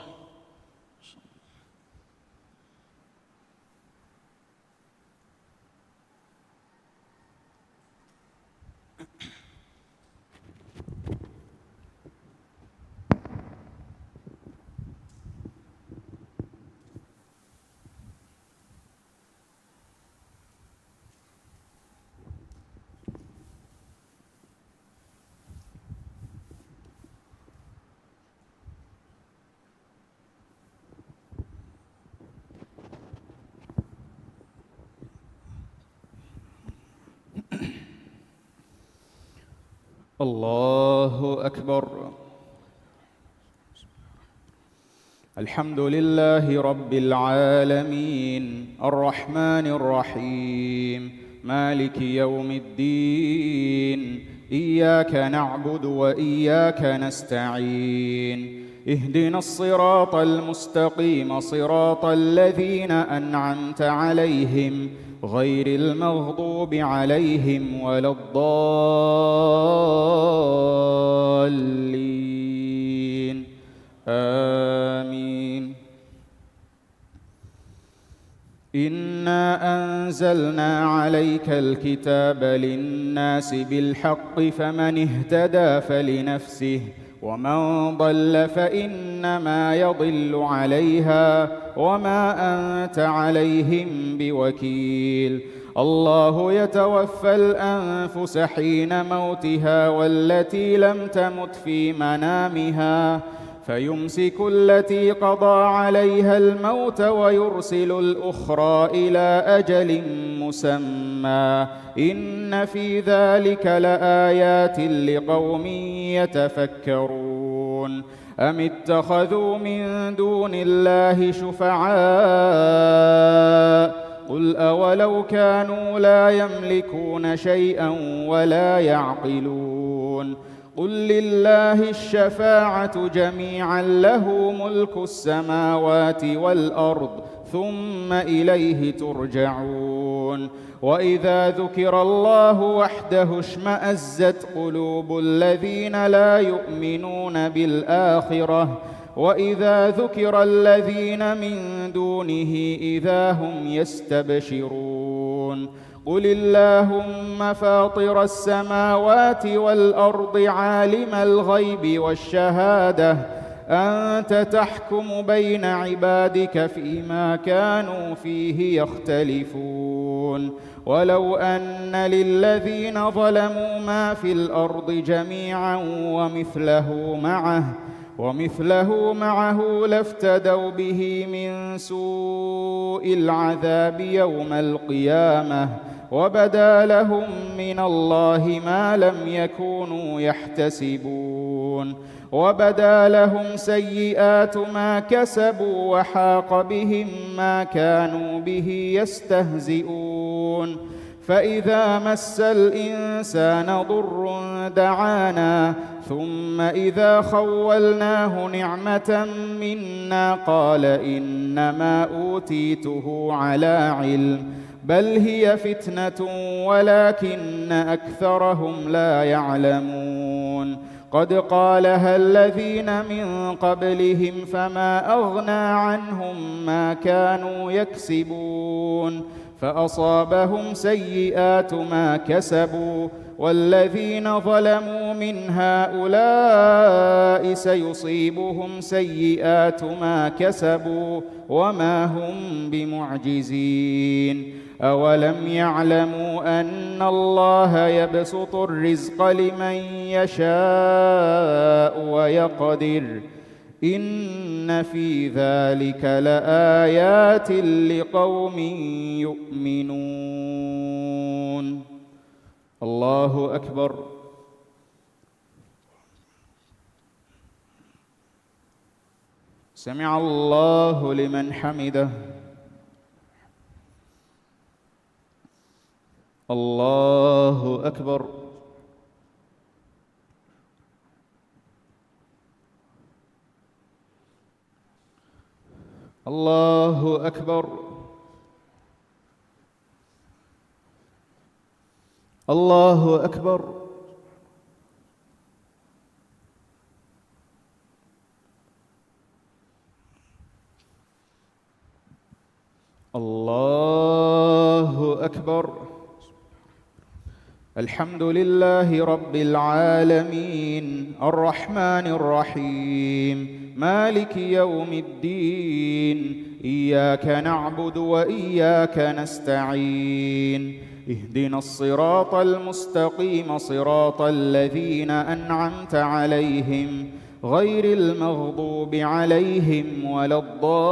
الله أكبر. الحمد لله رب العالمين الرحمن الرحيم مالك يوم الدين إياك نعبد وإياك نستعين اهدنا الصراط المستقيم صراط الذين أنعمت عليهم غير المغضوب عليهم ولا الضالين آمين. إنا أنزلنا عليك الكتاب للناس بالحق فمن اهتدى فلنفسه ومن ضل فإنما يضل عليها وما أنت عليهم بوكيل. الله يتوفى الأنفس حين موتها والتي لم تمت في منامها فيمسك التي قضى عليها الموت ويرسل الأخرى إلى أجل مسمى إن في ذلك لآيات لقوم يتفكرون. أم اتخذوا من دون الله شفعاء قل أولو كانوا لا يملكون شيئا ولا يعقلون قل لله الشفاعة جميعا له ملك السماوات والأرض ثم إليه ترجعون. وإذا ذكر الله وحده اشمأزت قلوب الذين لا يؤمنون بالآخرة وإذا ذكر الذين من دونه إذا هم يستبشرون. قل اللهم فاطر السماوات والأرض عالم الغيب والشهادة أنت تحكم بين عبادك فيما كانوا فيه يختلفون ولو أن للذين ظلموا ما في الأرض جميعا ومثله معه لافتدوا به من سوء العذاب يوم القيامة وبدا لهم من الله ما لم يكونوا يحتسبون وبدا لهم سيئات ما كسبوا وحاق بهم ما كانوا به يستهزئون فإذا مس الإنسان ضر دعانا ثم إذا خولناه نعمة منا قال إنما أوتيته على علم بل هي فتنة ولكن أكثرهم لا يعلمون قد قالها الذين من قبلهم فما أغنى عنهم ما كانوا يكسبون فأصابهم سيئات ما كسبوا والذين ظلموا من هؤلاء سيصيبهم سيئات ما كسبوا وما هم بمعجزين أولم يعلموا أن الله يبسط الرزق لمن يشاء ويقدر إن في ذلك لآيات لقوم يؤمنون. الله أكبر. سمع الله لمن حمده. الله أكبر. الله أكبر. الله أكبر. الله أكبر. الحمد لله رب العالمين الرحمن الرحيم مالك يوم الدين إياك نعبد وإياك نستعين اهدنا الصراط المستقيم صراط الذين أنعمت عليهم غير المغضوب عليهم ولا الضالين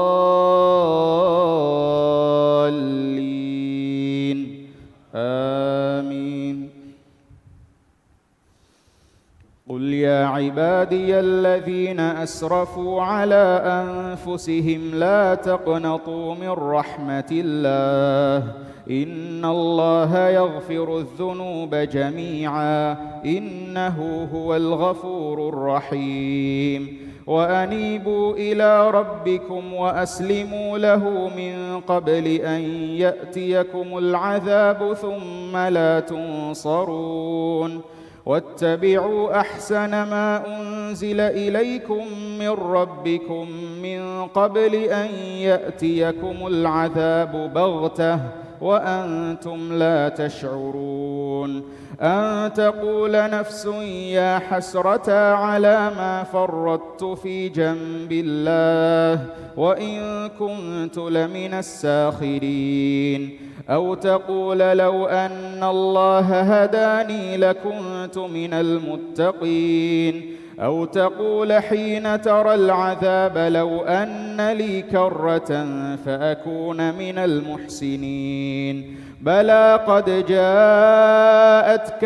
آمين. قل يا عبادي الذين أسرفوا على أنفسهم لا تقنطوا من رحمة الله إن الله يغفر الذنوب جميعا إنه هو الغفور الرحيم وأنيبوا إلى ربكم وأسلموا له من قبل أن يأتيكم العذاب ثم لا تنصرون واتبعوا أحسن ما أنزل إليكم من ربكم من قبل أن يأتيكم العذاب بغتة وأنتم لا تشعرون أن تقول نفس يا حسرة على ما فرطت في جنب الله وإن كنت لمن الساخرين أو تقول لو أن الله هداني لكنت من المتقين أو تقول حين ترى العذاب لو أن لي كرة فأكون من المحسنين بلى قد جاءتك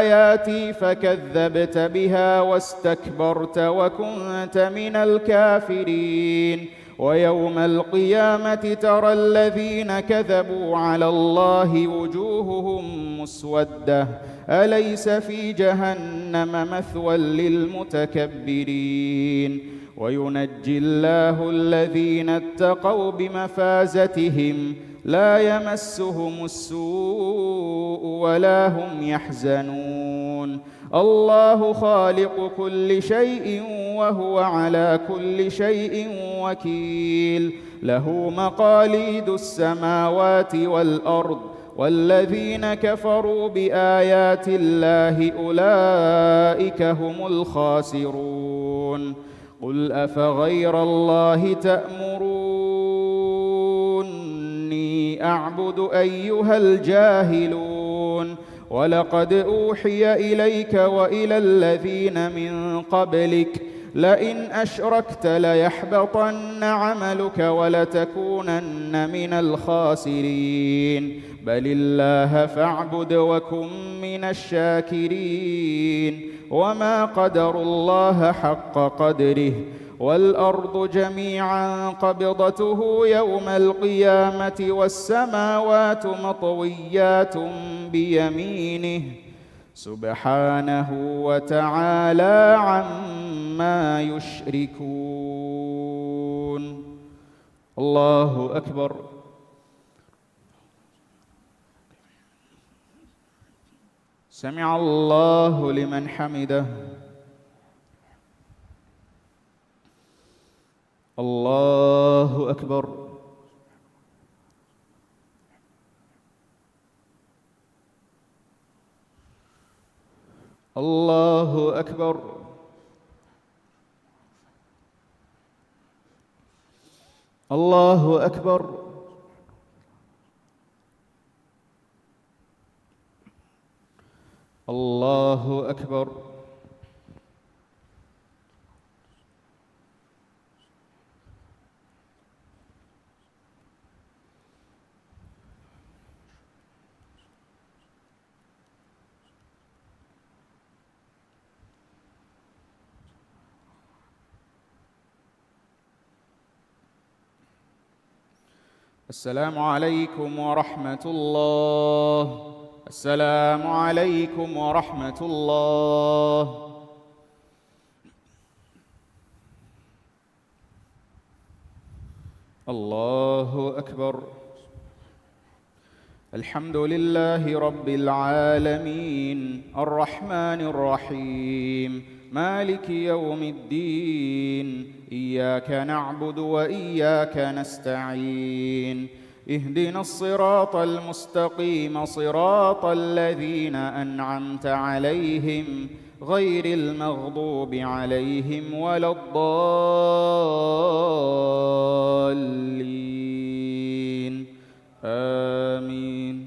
آياتي فكذبت بها واستكبرت وكنت من الكافرين ويوم القيامة ترى الذين كذبوا على الله وجوههم مسودة أليس في جهنم مثوى للمتكبرين وينجي الله الذين اتقوا بمفازتهم لا يمسهم السوء ولا هم يحزنون الله خالق كل شيء وهو على كل شيء وكيل له مقاليد السماوات والأرض والذين كفروا بآيات الله أولئك هم الخاسرون قل أفغير الله تأمروني أعبد أيها الجاهلون ولقد أوحي إليك وإلى الذين من قبلك لئن أشركت ليحبطن عملك ولتكونن من الخاسرين بل الله فاعبد وكن من الشاكرين وما قدروا الله حق قدره والأرض جميعا قبضته يوم القيامة والسماوات مطويات بيمينه سبحانه وتعالى عما يشركون. الله أكبر. سمع الله لمن حمده. الله أكبر. الله أكبر. الله أكبر. الله أكبر. السلام عليكم ورحمة الله. السلام عليكم ورحمة الله. الله أكبر. الحمد لله رب العالمين الرحمن الرحيم مالك يوم الدين إياك نعبد وإياك نستعين اهدنا الصراط المستقيم صراط الذين أنعمت عليهم غير المغضوب عليهم ولا الضالين آمين.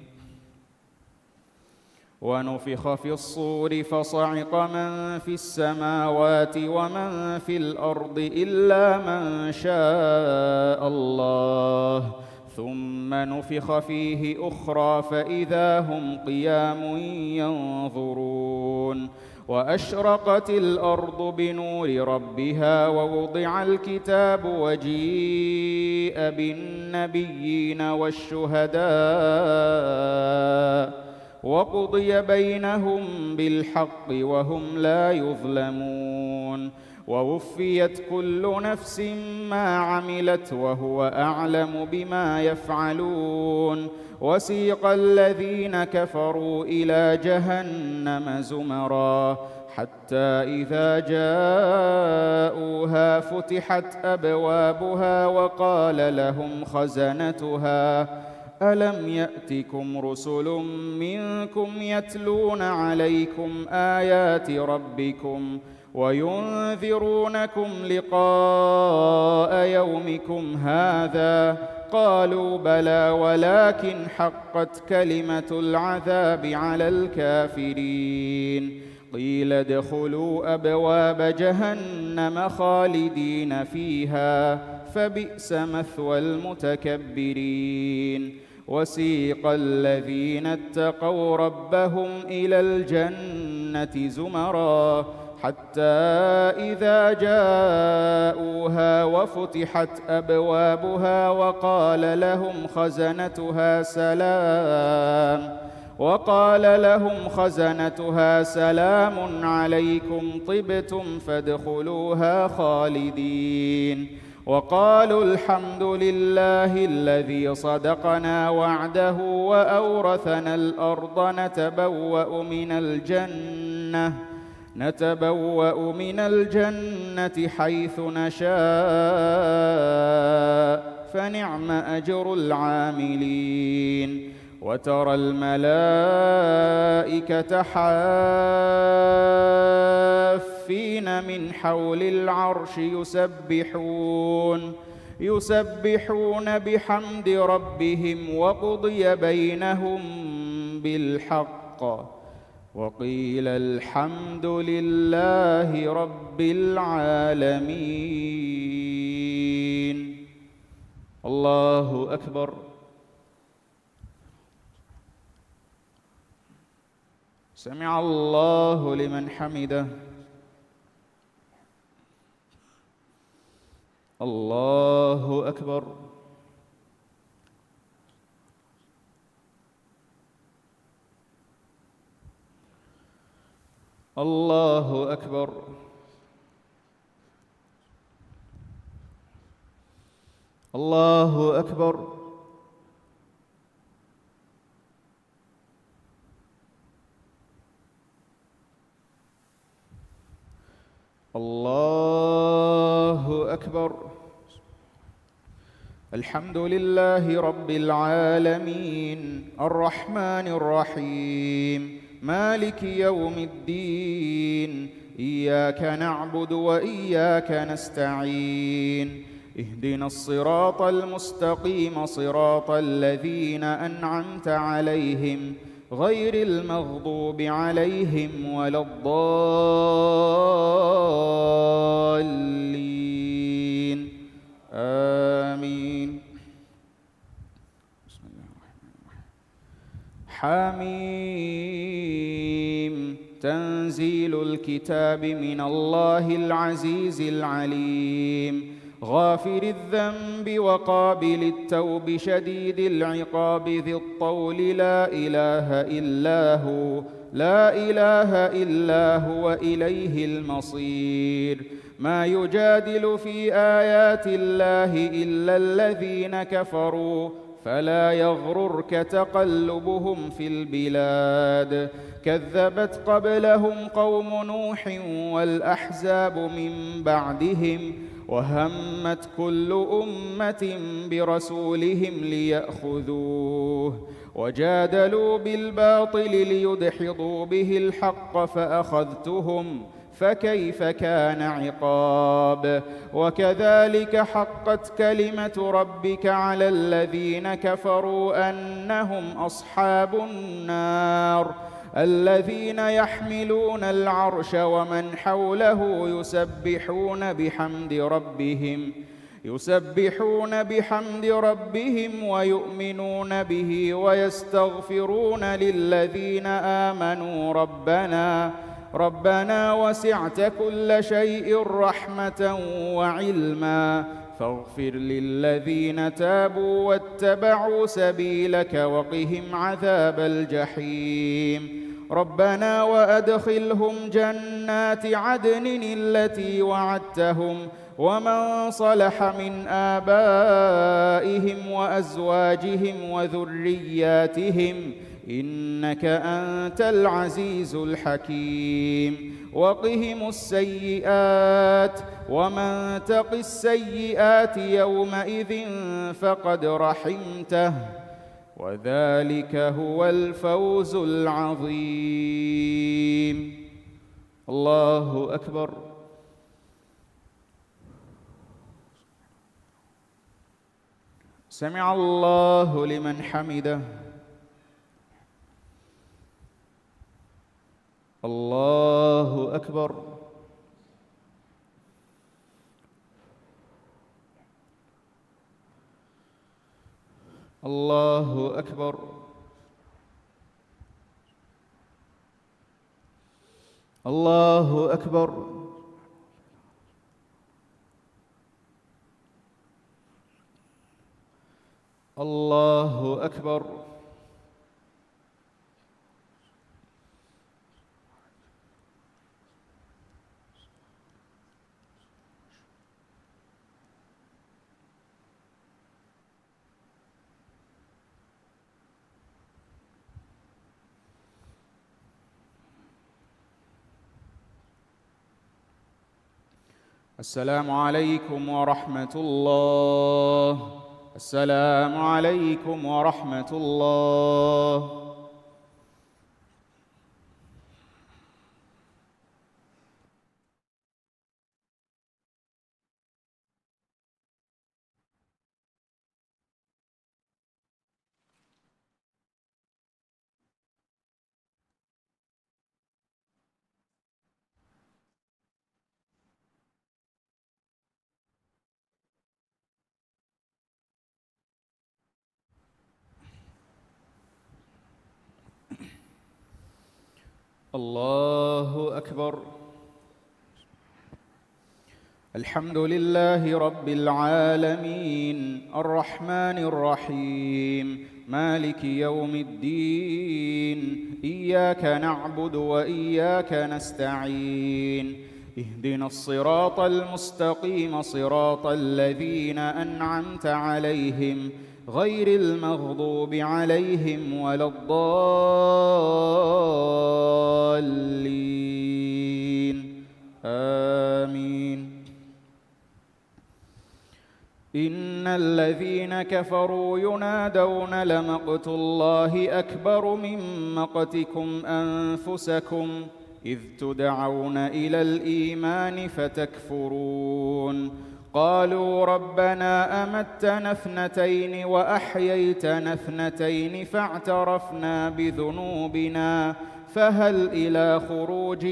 ونفخ في الصور فصعق من في السماوات ومن في الأرض إلا من شاء الله ثم نفخ فيه أخرى فإذا هم قيام ينظرون وأشرقت الأرض بنور ربها ووضع الكتاب وجيء بالنبيين والشهداء وقضي بينهم بالحق وهم لا يظلمون ووفيت كل نفس ما عملت وهو أعلم بما يفعلون وسيق الذين كفروا إلى جهنم زمرا حتى إذا جاءوها فتحت أبوابها وقال لهم خزنتها ألم يأتكم رسل منكم يتلون عليكم آيات ربكم وينذرونكم لقاء يومكم هذا قالوا بلى ولكن حقت كلمة العذاب على الكافرين قيل ادخلوا أبواب جهنم خالدين فيها فبئس مثوى المتكبرين وسيق الذين اتقوا ربهم إلى الجنة زمرا حتى إذا جاءوها وفتحت أبوابها وقال لهم خزنتها سلام عليكم طبتم فادخلوها خالدين وقالوا الحمد لله الذي صدقنا وعده وأورثنا الأرض نتبوأ من الجنة حيث نشاء فنعم أجر العاملين وترى الملائكة حافين الذين من حول العرش يسبحون بحمد ربهم وقضي بينهم بالحق وقيل الحمد لله رب العالمين. الله أكبر. سمع الله لمن حمده. الله أكبر. الله أكبر. الله أكبر. الله أكبر. الحمد لله رب العالمين الرحمن الرحيم مالك يوم الدين إياك نعبد وإياك نستعين اهدنا الصراط المستقيم صراط الذين أنعمت عليهم غير المغضوب عليهم ولا الضالين آمين. بسم الله الرحمن الرحيم. حميم تنزيل الكتاب من الله العزيز العليم غافر الذنب وقابل التوب شديد العقاب ذي الطول لا إله إلا هو إليه المصير. ما يجادل في آيات الله إلا الذين كفروا فلا يغررك تقلبهم في البلاد. كذبت قبلهم قوم نوح والأحزاب من بعدهم وهمت كل أمة برسولهم ليأخذوه وجادلوا بالباطل ليدحضوا به الحق فأخذتهم فكيف كان عقاب. وكذلك حقت كلمة ربك على الذين كفروا أنهم أصحاب النار الذين يحملون العرش ومن حوله يسبحون بحمد ربهم ويؤمنون به ويستغفرون للذين آمنوا ربنا وسعت كل شيء رحمة وعلما فاغفر للذين تابوا واتبعوا سبيلك وقهم عذاب الجحيم. ربنا وأدخلهم جنات عدن التي وعدتهم ومن صلح من آبائهم وأزواجهم وذرياتهم إنك أنت العزيز الحكيم. وقهم السيئات ومن تق السيئات يومئذ فقد رحمته وذلك هو الفوز العظيم. الله أكبر. سمع الله لمن حمده. الله أكبر. الله أكبر. الله أكبر. الله أكبر. السلام عليكم ورحمة الله. السلام عليكم ورحمة الله. الله أكبر. الحمد لله رب العالمين الرحمن الرحيم مالك يوم الدين إياك نعبد وإياك نستعين اهدنا الصراط المستقيم صراط الذين أنعمت عليهم غير المغضوب عليهم ولا الضالين آمين. إن الذين كفروا ينادون لمقت الله أكبر من مقتكم أنفسكم إذ تدعون إلى الإيمان فتكفرون قالوا ربنا أمتنا اثنتين وأحييتنا اثنتين فاعترفنا بذنوبنا فهل إلى خروج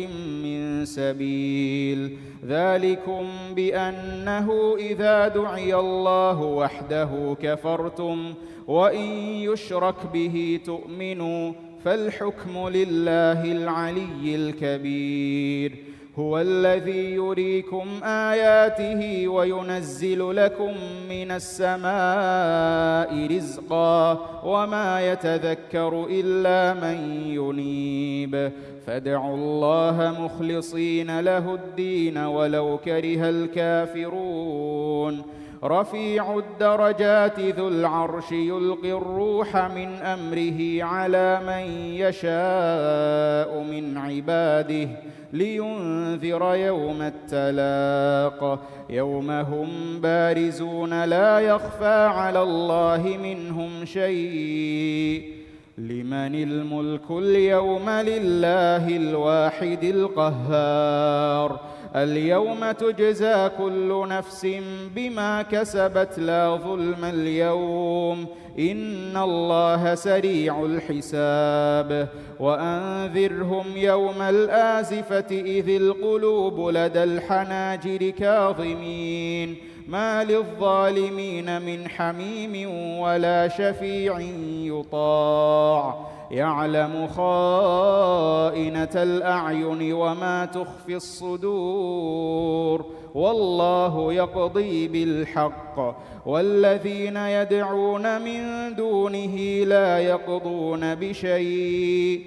من سبيل ذلكم بأنه إذا دعي الله وحده كفرتم وإن يشرك به تؤمنوا فالحكم لله العلي الكبير هو الذي يريكم آياته وينزل لكم من السماء رزقا وما يتذكر إلا من ينيب فادعوا الله مخلصين له الدين ولو كره الكافرون رفيع الدرجات ذو العرش يلقي الروح من أمره على من يشاء من عباده لينذر يوم التلاق يوم هم بارزون لا يخفى على الله منهم شيء لمن الملك اليوم لله الواحد القهار اليوم تجزى كل نفس بما كسبت لا ظلم اليوم إن الله سريع الحساب وأنذرهم يوم الآزفة إذ القلوب لدى الحناجر كاظمين ما للظالمين من حميم ولا شفيع يطاع يعلم خائنة الأعين وما تخفي الصدور والله يقضي بالحق والذين يدعون من دونه لا يقضون بشيء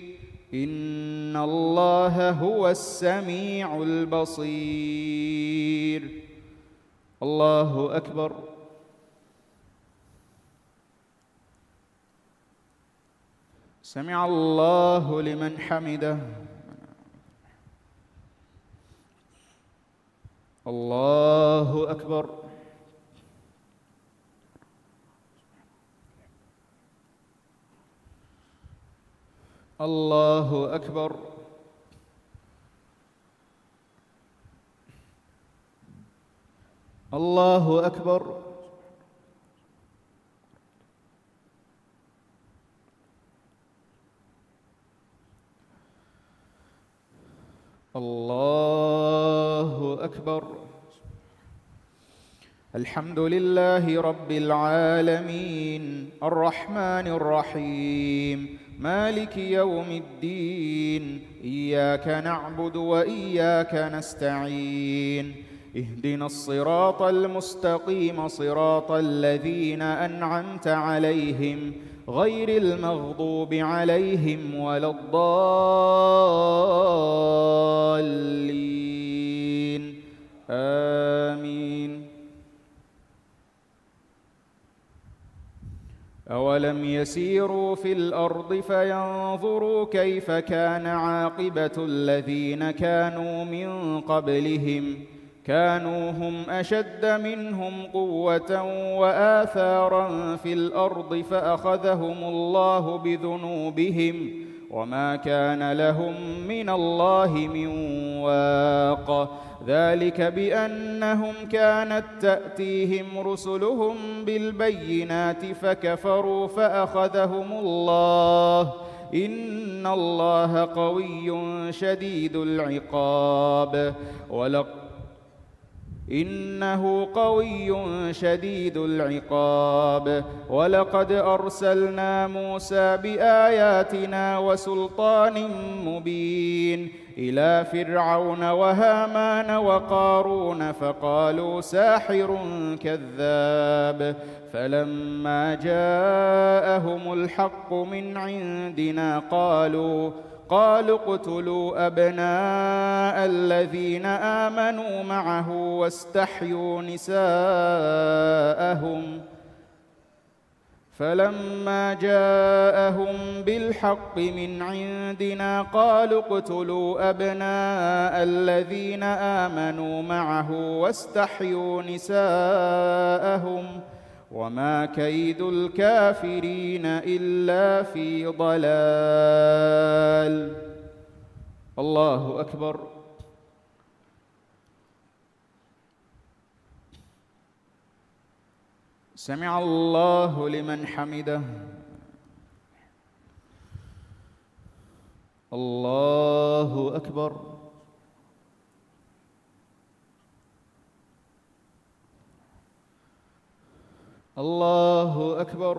إن الله هو السميع البصير. الله أكبر. سمع الله لمن حمده. الله أكبر. الله أكبر. الله أكبر. الله أكبر. الحمد لله رب العالمين الرحمن الرحيم مالك يوم الدين إياك نعبد وإياك نستعين اهدنا الصراط المستقيم صراط الذين أنعمت عليهم غير المغضوب عليهم ولا الضالين آمين. أولم يسيروا في الأرض فينظروا كيف كان عاقبة الذين كانوا من قبلهم كانوا هم أشد منهم قوة وآثارا في الأرض فأخذهم الله بذنوبهم وما كان لهم من الله من واق ذلك بأنهم كانت تأتيهم رسلهم بالبينات فكفروا فأخذهم الله إن الله قوي شديد العقاب. إنه قوي شديد العقاب. ولقد أرسلنا موسى بآياتنا وسلطان مبين إلى فرعون وهامان وقارون فقالوا ساحر كذاب. فلما جاءهم الحق من عندنا قالوا اقتلوا أبناء الذين آمنوا معه واستحيوا نساءهم. فلما جاءهم بالحق من عندنا قالوا اقتلوا أبناء الذين آمنوا معه واستحيوا نساءهم وما كيد الكافرين إلا في ضلال. الله أكبر. سمع الله لمن حمده. الله أكبر. الله أكبر.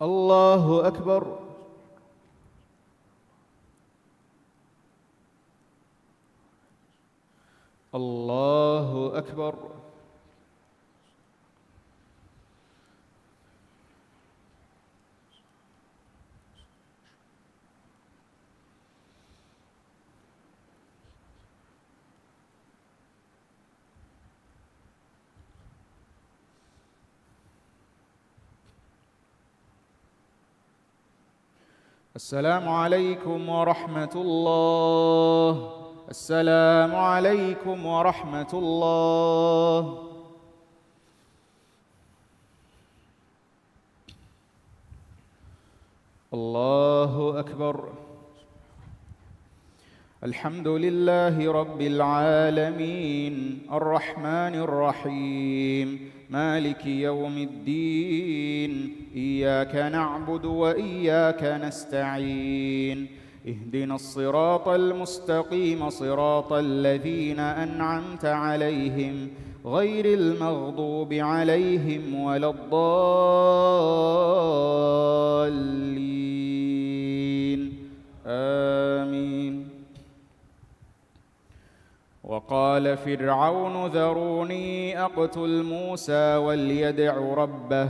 الله أكبر. الله أكبر. السلام عليكم ورحمة الله. السلام عليكم ورحمة الله. الله أكبر. الحمد لله رب العالمين الرحمن الرحيم مالك يوم الدين. إياك نعبد وإياك نستعين. اهدنا الصراط المستقيم صراط الذين أنعمت عليهم غير المغضوب عليهم ولا الضالين. آمين. وقال فرعون ذروني أقتل موسى وليدع ربه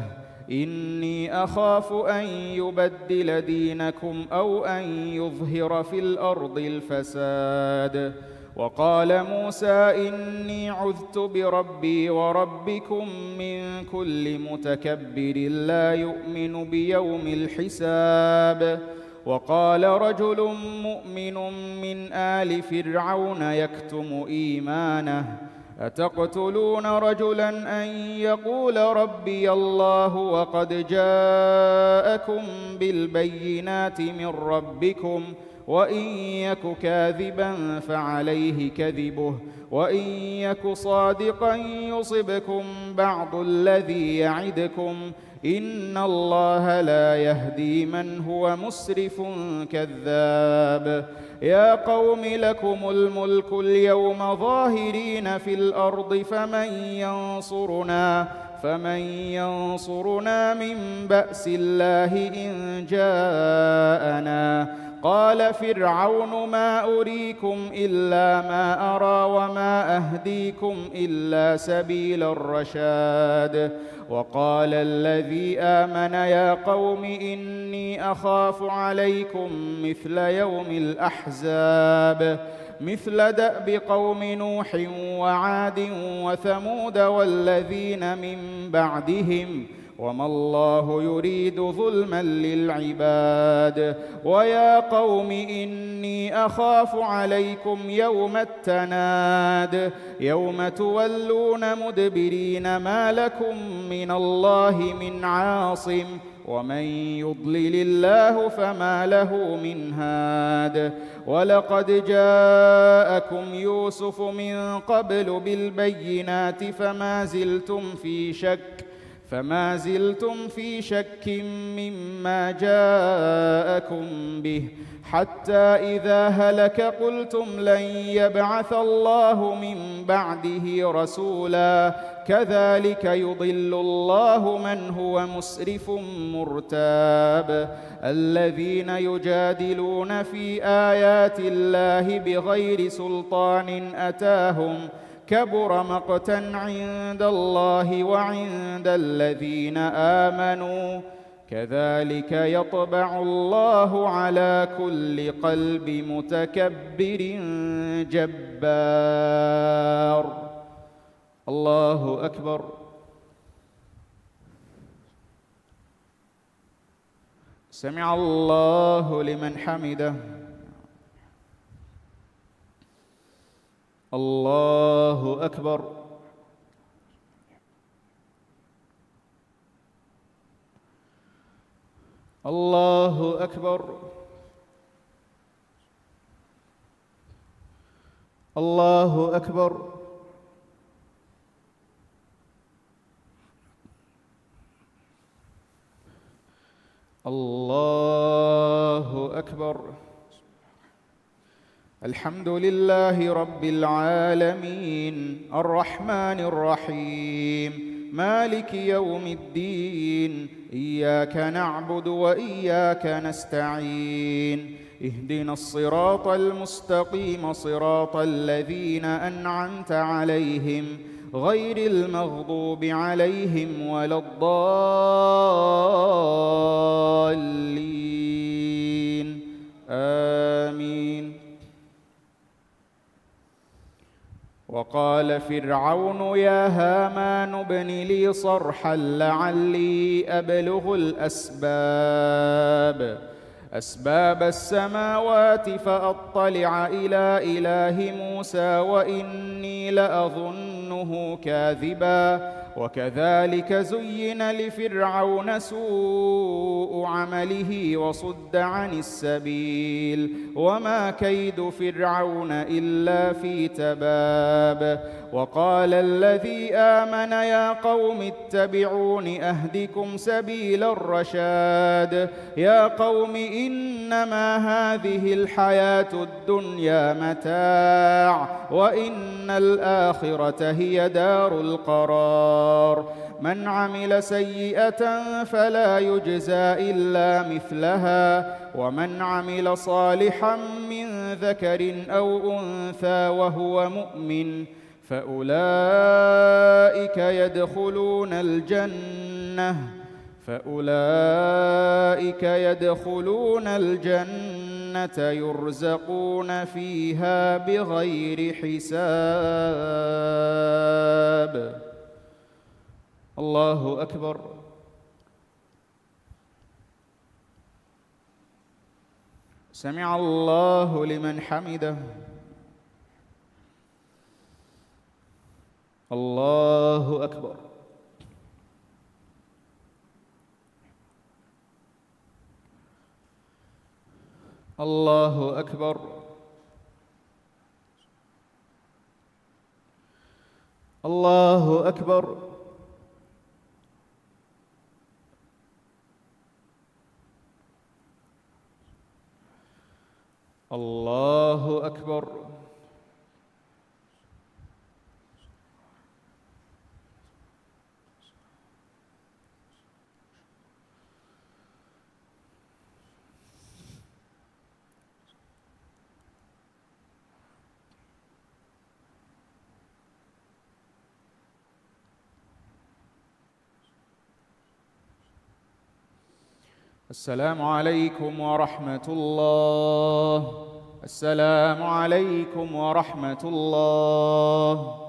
إني أخاف أن يبدل دينكم أو أن يظهر في الأرض الفساد. وقال موسى إني عذت بربي وربكم من كل متكبر لا يؤمن بيوم الحساب. وقال رجل مؤمن من آل فرعون يكتم إيمانه أتقتلون رجلا أن يقول ربي الله وقد جاءكم بالبينات من ربكم وإن يك كاذبا فعليه كذبه وإن يك صادقا يصبكم بعض الذي يعدكم إن الله لا يهدي من هو مسرف كذاب. يا قوم لكم الملك اليوم ظاهرين في الأرض فمن ينصرنا من بأس الله إن جاءنا. قال فرعون ما أريكم إلا ما أرى وما أهديكم إلا سبيل الرشاد. وقال الذي آمن يا قوم إني أخاف عليكم مثل يوم الأحزاب مثل دأب قوم نوح وعاد وثمود والذين من بعدهم وما الله يريد ظلما للعباد. ويا قوم إني أخاف عليكم يوم التناد يوم تولون مدبرين ما لكم من الله من عاصم ومن يضلل الله فما له من هاد. ولقد جاءكم يوسف من قبل بالبينات فما زلتم في شك مما جاءكم به، حتى إذا هلك قلتم لن يبعث الله من بعده رسولا كذلك يضل الله من هو مسرف مرتاب. الذين يجادلون في آيات الله بغير سلطان أتاهم كبر مقتا عند الله وعند الذين آمنوا كذلك يطبع الله على كل قلب متكبر جبار. الله أكبر. سمع الله لمن حمده. الله أكبر. الله أكبر. الله أكبر. الله أكبر. الحمد لله رب العالمين الرحمن الرحيم مالك يوم الدين إياك نعبد وإياك نستعين اهدنا الصراط المستقيم صراط الذين أنعمت عليهم غير المغضوب عليهم ولا الضالين آمين. وقال فرعون يا هامان ابن لي صرحا لعلي أبلغ أسباب السماوات فأطلع إلى إله موسى وإني لأظنه كاذبا. وكذلك زين لفرعون سوء عمله وصد عن السبيل وما كيد فرعون إلا في تباب. وقال الذي آمن يا قوم اتبعون أهدكم سبيل الرشاد. يا قوم إنما هذه الحياة الدنيا متاع وإن الآخرة هي دار القرار. من عمل سيئة فلا يجزى إلا مثلها ومن عمل صالحا من ذكر أو أنثى وهو مؤمن فأولئك يدخلون الجنة يرزقون فيها بغير حساب. الله أكبر. سمع الله لمن حمده. الله أكبر. الله أكبر. الله أكبر. الله أكبر. السلام عليكم ورحمة الله. السلام عليكم ورحمة الله.